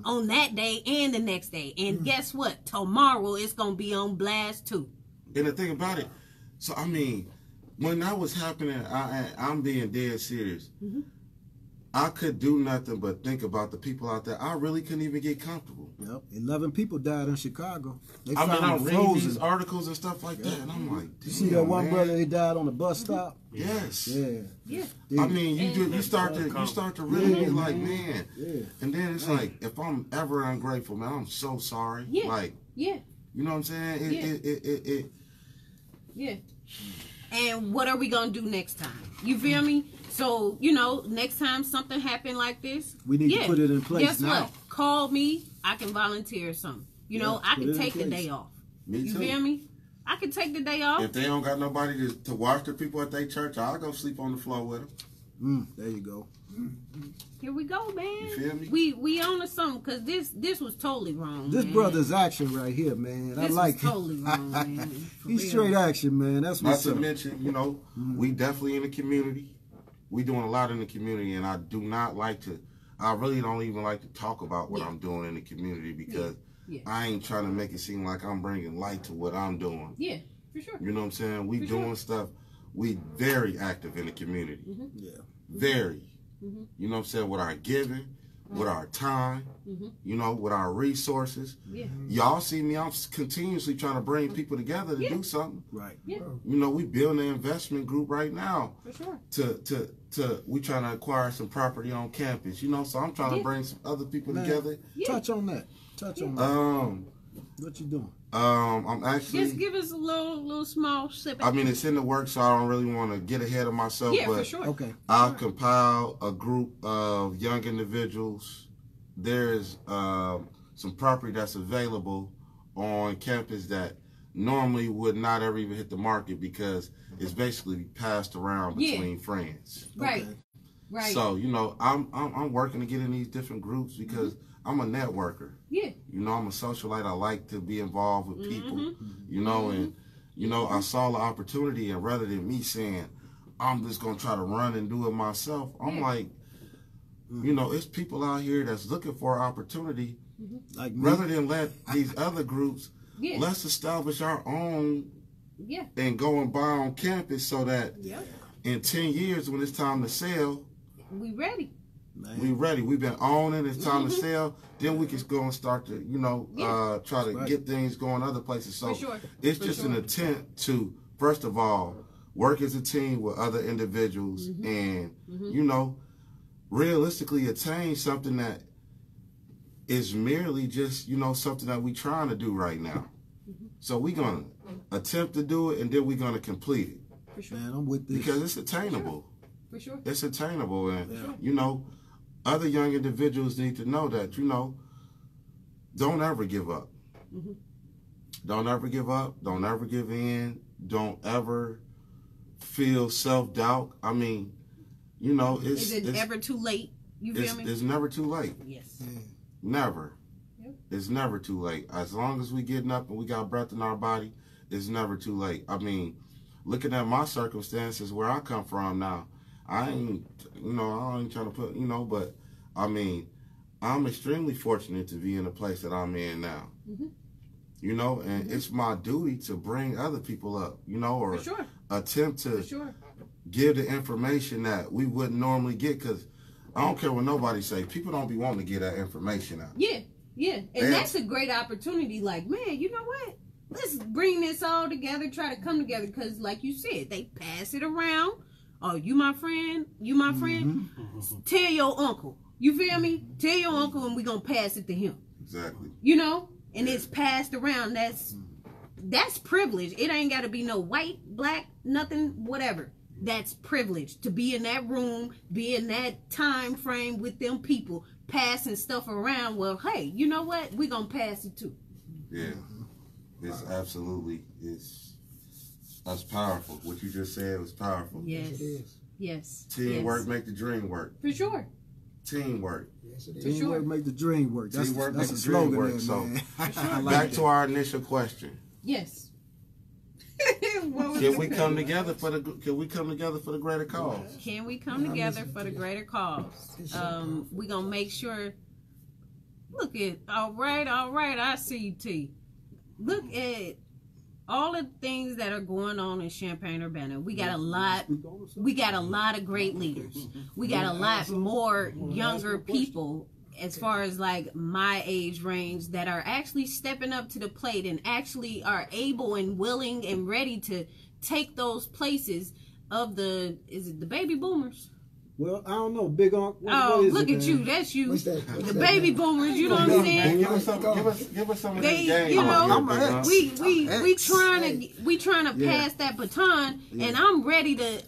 on that day and the next day. And guess what? Tomorrow it's gonna be on blast too. And the thing about it, so I mean, when that was happening, I'm being dead serious. I could do nothing but think about the people out there. I really couldn't even get comfortable. Yep. 11 people died in Chicago. They I mean, found I'm them reading these frozen. articles and stuff like that, and I'm like, You see that one man. brother? He died on the bus stop. Yes. Yeah. Yeah. I mean, you start to really be like, man. Yeah. And then it's like, if I'm ever ungrateful, man, I'm so sorry. Yeah. Like, Yeah. you know what I'm saying? Yeah. And what are we gonna do next time? You feel me? So, next time something happen like this, We need to put it in place guess now. what? Call me. I can volunteer something. I put it can in take the place. day off. Me You too. feel me? I can take the day off. If they don't got nobody to watch the people at their church, I'll go sleep on the floor with them. There you go. Here we go, man. You feel me? We on to something because this was totally wrong. This man. brother's action right here, man. I This like was totally wrong, man. For He's real. straight action, man. That's Not what's to up. mention, we definitely in the community. We doing a lot in the community, and I really don't even like to talk about what I'm doing in the community because Yeah. I ain't trying to make it seem like I'm bringing light to what I'm doing. Yeah, for sure. You know what I'm saying? We For doing sure. stuff. We very active in the community. Yeah. Very. You know what I'm saying? With our giving, with our time, with our resources. Yeah. Y'all see me, I'm continuously trying to bring people together to do something. Right. Yeah, We building an investment group right now for sure. we trying to acquire some property on campus, so I'm trying to bring some other people Man. together. Yeah. Touch on that. Touch on that. Um, What you doing? I'm actually. Just give us a little small snippet. I mean, it's in the works, so I don't really want to get ahead of myself. Yeah, but for sure. Okay. I'll compile a group of young individuals. There's some property that's available on campus that normally would not ever even hit the market because it's basically passed around between friends. Right. Okay. Right. So I'm working to get in these different groups because I'm a networker. Yeah. I'm a socialite. I like to be involved with people. And I saw the opportunity, and rather than me saying I'm just gonna try to run and do it myself, I'm like, it's people out here that's looking for opportunity. Like me. Rather than let these other groups, let's establish our own and go and buy on campus so that in 10 years when it's time to sell, we ready. Man. We ready. We've been owning. It's time to sell. Then we can go and start to, try to get things going other places. So it's just an attempt to, first of all, work as a team with other individuals and, realistically attain something that is merely just, something that we're trying to do right now. So we're going to attempt to do it, and then we're going to complete it. For sure. Man, I'm with this. Because it's attainable. For sure. It's attainable. And, other young individuals need to know that, don't ever give up. Don't ever give up. Don't ever give in. Don't ever feel self-doubt. I mean, is it ever too late? You feel me? It's never too late. Yes. Never. Yep. It's never too late. As long as we getting up and we got breath in our body, it's never too late. I mean, looking at my circumstances where I come from now, I ain't trying to put, but I mean, I'm extremely fortunate to be in the place that I'm in now. And it's my duty to bring other people up, or attempt to give the information that we wouldn't normally get, because I don't care what nobody say. People don't be wanting to get that information out. Yeah. And that's a great opportunity. Like, man, you know what? Let's bring this all together, try to come together, because like you said, they pass it around. Oh, you my friend? You my friend? Tell your uncle. You feel me? Tell your uncle and we going to pass it to him. Exactly. And it's passed around. That's privilege. It ain't got to be no white, black, nothing, whatever. That's privilege to be in that room, be in that time frame with them people, passing stuff around. Well, hey, you know what? We're going to pass it too. Yeah. It's absolutely, that's powerful. What you just said was powerful. Yes. Yes, it is. Yes. Teamwork make the dream work. For sure. Teamwork. Yes, it is. Teamwork make the dream work. That's Teamwork a make the slogan dream work. there, So, man. back to our initial question. Yes. Can we come together for the greater cause? Can we come together for the greater cause? We're going to make sure. Look at, all right, I see you, T. Look at all the things that are going on in Champaign-Urbana. We got a lot of great leaders. We got a lot more younger people as far as like my age range that are actually stepping up to the plate and actually are able and willing and ready to take those places of is it the baby boomers? Well, I don't know. Big Unc. Oh, look at you. That's you. The baby boomers, you know what I'm saying? Give us some of this game. We trying to pass that baton, and I'm ready to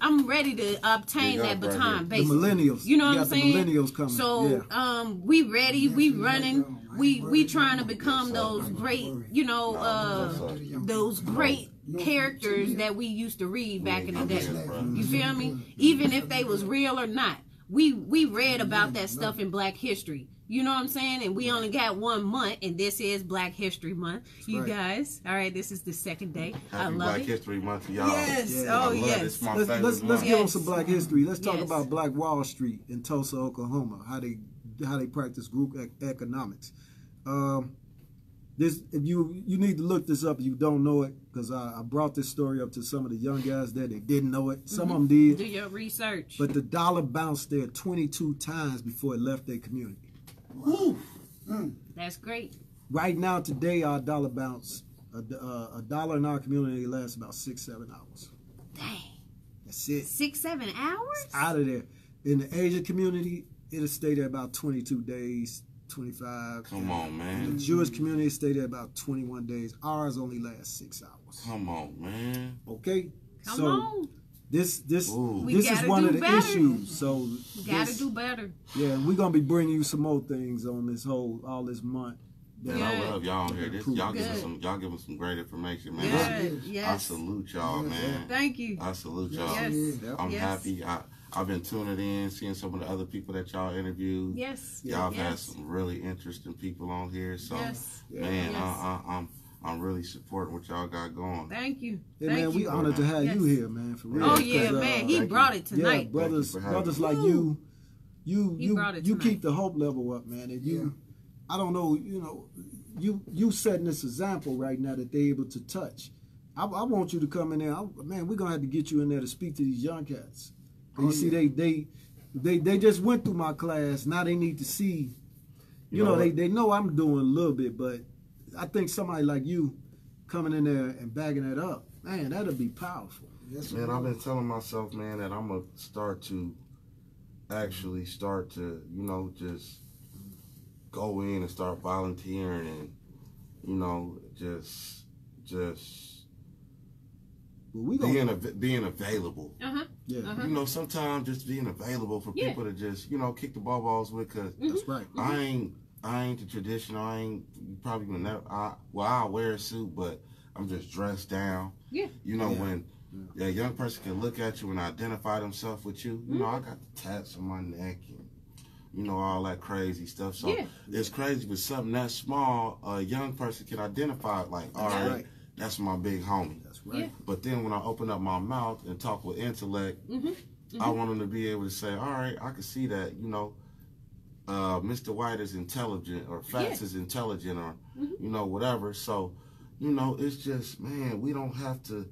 obtain that baton. Basically, the millennials. You know what I'm saying? The millennials coming. So, we ready. We running. We trying to become those great, those great characters that we used to read back in the day. You feel me? Even if they was real or not. We read about that stuff in Black History. You know what I'm saying? And we only got 1 month, and this is Black History Month. You guys, all right, this is the second day. I love Black it. History Month, y'all. Yes, oh yes. Let's give them some Black history. Let's talk about Black Wall Street in Tulsa, Oklahoma. How they practice group economics. If you need to look this up if you don't know it, because I brought this story up to some of the young guys there. They didn't know it. Some of them did. Do your research. But the dollar bounced there 22 times before it left their community. Woo. That's great. Right now, today, our dollar bounce, a dollar in our community lasts about 6-7 hours. Dang. That's it. 6-7 hours? It's out of there. In the Asian community, it'll stay there about 22 days. 25. Come on, man. The Jewish community stay there about 21 days. Ours only lasts 6 hours. Come on, man. Okay? Come on. This is gotta one do of the better. issues. So We gotta do better. Yeah, and we're gonna be bringing you some more things on all this month. Man, I love y'all here. Y'all Good. giving some great information, man. Good. I Yes. salute y'all, man. Thank you. I salute y'all. Yes. I'm Yes. happy. I've been tuning in, seeing some of the other people that y'all interviewed. Yes. Y'all have had Yes. some really interesting people on here. So, Yes. man, Yes. I'm really supporting what y'all got going. Thank you. Hey, Thank man, you. we honored to have you Yes. here, man. For real. Oh yeah, 'Cause, man. He thank brought you. it tonight. Yeah, brothers for having like me. you He brought it you tonight. keep the hope level up, man. And I don't know, you setting this example right now that they're able to touch. I want you to come in there. Man, we're gonna have to get you in there to speak to these young cats. And you see, they just went through my class. Now they need to see. You know, they know I'm doing a little bit, but I think somebody like you coming in there and bagging that up, man, that'll be powerful. Yes, Man, I've been telling myself, man, that I'm gonna start to just go in and start volunteering and just But we gonna, being available. yeah, Sometimes just being available for people to just kick the balls with, because that's right. I ain't the traditional. You probably gonna never. I'll wear a suit, but I'm just dressed down. Yeah. When a young person can look at you and identify themselves with you. I got the tats on my neck and all that crazy stuff. So it's crazy, but something that small, a young person can identify it like, all right, that's my big homie. That's right. Yeah. But then when I open up my mouth and talk with intellect, I want them to be able to say, all right, I can see that, Mr. White is intelligent, or Fats is intelligent, or whatever. So, it's just, man, we don't have to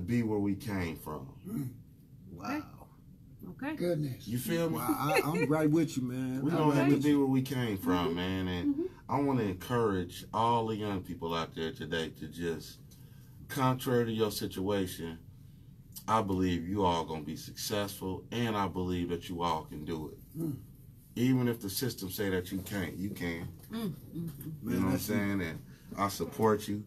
be where we came from. Wow. Okay. Goodness. You feel me? Well, I'm right with you, man. We don't have to be where we came from, man. And I want to encourage all the young people out there today to just, contrary to your situation, I believe you all going to be successful, and I believe that you all can do it. Even if the system say that you can't, you can. You know what I'm saying? And I support you.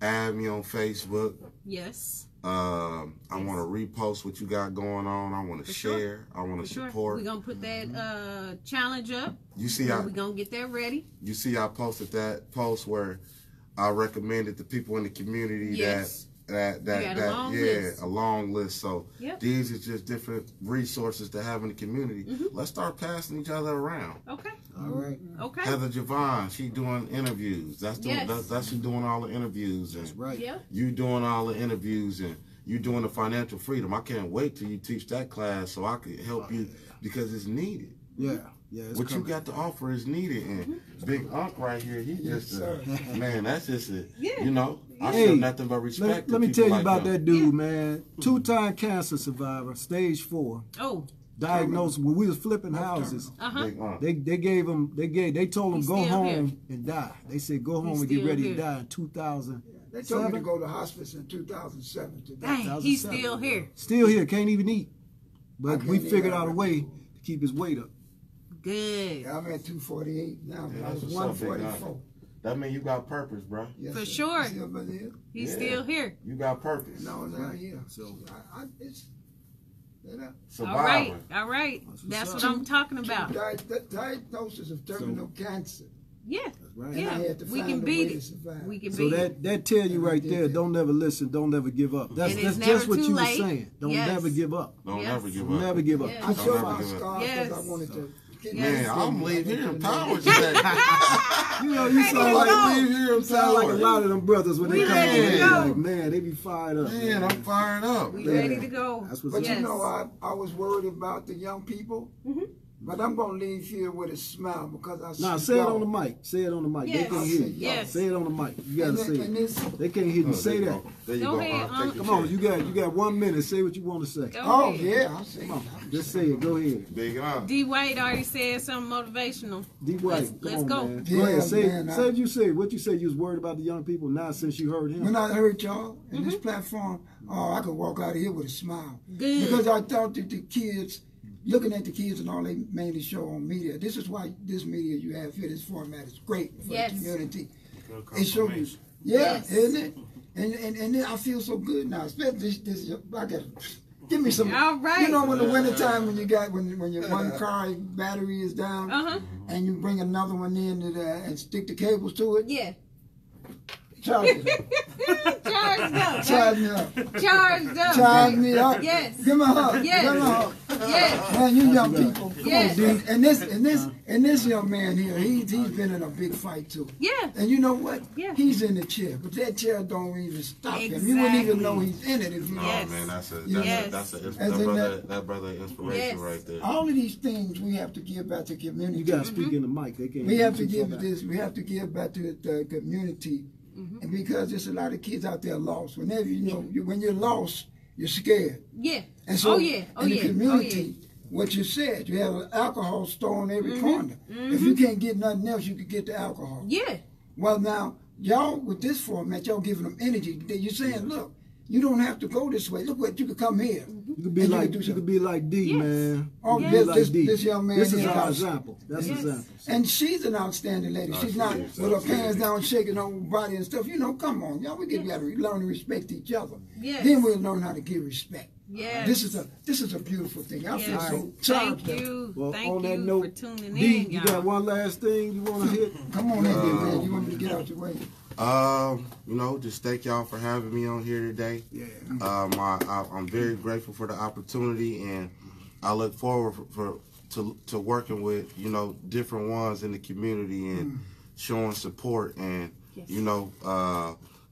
Add me on Facebook. Yes. I want to repost what you got going on. I want to share. I want to support. We're going to put that challenge up. You see, we're going to get that ready. You see, I posted that post where I recommended the people in the community a long list. So these are just different resources to have in the community. Let's start passing each other around. Okay. All right. Okay. Heather Javon, she doing interviews. That's she doing all the interviews. And That's right. Yeah. You doing all the interviews, and you doing the financial freedom. I can't wait till you teach that class so I can help you, because it's needed. Yeah. Yeah. What you got to offer is needed. And Big Unc right here, he just man, that's just it. I show nothing but respect. Let me tell you like about him. that dude, man. 2-time cancer survivor, stage 4. Oh. Diagnosed when we was flipping houses. Big Unc. They told him He's go still home and die. They said go home and get ready to die in 2000. They told me to go to hospice in 2007. Dang, he's still here. Still here, can't even eat. But we can't figured eat out a way to keep his weight up. Good. Yeah, I'm at 248 now, but I was That's what's up, Big 144. Unc. That means you got purpose, bro. Yes, For sir. sure. Still been here. He's still here. You got purpose. No, not here. So It's Survivor. All right. That's what's what I'm talking about. diagnosis of terminal cancer. Yeah. right. Yeah. And I had to We find can a beat way it. to survive. We can So beat it. that tell you right there, don't never listen, don't never give up. That's And it's just never what too you were late. saying. Don't Yes. never give up. Don't Yes. ever give up. Never give up. Yes. I Keep showed never my give up. scars because Yes. I wanted to get Man, I'm leave here empowered today. today. You know, you sound go. like leave here sound like a empowered. lot of them brothers when We they come ready to in. go. Like, man, they be fired up. Man, I'm fired up. We ready to go. That's what's But Yes. you know, I was worried about the young people. But I'm going to leave here with a smile because I see Nah, say it God. on the mic. Say it on the mic. Yes. They can't hear you. Yes. Say it on the mic. You gotta say And it. this, They can't hear you. Say that. There you Go go. ahead, Take Unc. your Come on, shit. you got 1 minute. Say what you want to say. Go oh, ahead. yeah, I'll say it. Just say it. Go ahead. Big Unc. D. White already said something motivational. D. White, Let's come on, go. man. Yeah, Go ahead. Say man, what you say. What you said you was worried about the young people. Now since you heard him. When I heard y'all in this platform, I could walk out of here with a smile. Good. Because I thought that the kids looking at the kids and all they mainly show on media. This is why this media you have here, this format is great for the community. It shows you, isn't it? And then I feel so good now, especially this I got give me some. All right. You know, when the wintertime when you got when your one car battery is down, and you bring another one in and stick the cables to it. Yeah. Charge it up. Charged up. Charge me up. Charged up. Charge me up. Yes. Give me a hug. Yes. Give me a hug. Yes. Man, you young people. Come Yes. on, D. And this young man here, he's been in a big fight too. Yeah. And you know what? Yeah. He's in the chair, but that chair don't even stop him. You wouldn't even know he's in it if you. Yes. Oh man, that's that brother inspiration right there. All of these things we have to give back to community. You got to speak in the mic. They can't. We have to give this. We have to give back to the community, and because there's a lot of kids out there lost. Whenever when you're lost, you're scared. Yeah. And so in the community, what you said, you have an alcohol store on every corner. If you can't get nothing else, you can get the alcohol. Yeah. Well, now y'all with this format, y'all giving them energy. You're saying, look, you don't have to go this way. Look what you could come here. You could be like D, man. Oh, this young man. This is our example. That's example. And she's an outstanding lady. She's not with her pants down, shaking her body and stuff. You know, come on, y'all. We got to learn to respect each other. Yes. Then we'll learn how to give respect. Yes. This is a beautiful thing. I feel so charged. Thank you. Well, Thank on that you note, for tuning D, in, you y'all. got one last thing you want to hit? Come on in there, man. You want me to get out your way? Just thank y'all for having me on here today. Yeah. I'm very grateful for the opportunity, and I look forward to working with different ones in the community and showing support and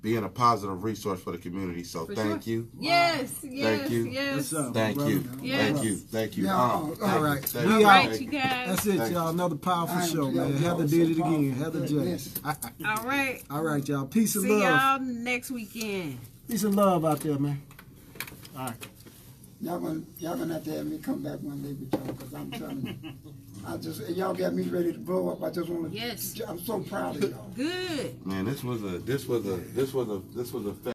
being a positive resource for the community. So thank you. Yes. Thank you. Yes. Thank you. Yes. Thank you. Yeah, all right. Thank We you. out. Right, you guys. That's it, y'all. Another powerful show, man. Heather did it again. Heather James. All right. All right, y'all. Peace and See love. y'all next weekend. Peace and love out there, man. All right. Y'all gonna have to have me come back one day with y'all, because I'm telling you, y'all got me ready to blow up. I just want to. Yes. I'm so proud of y'all. Good. Man, this was a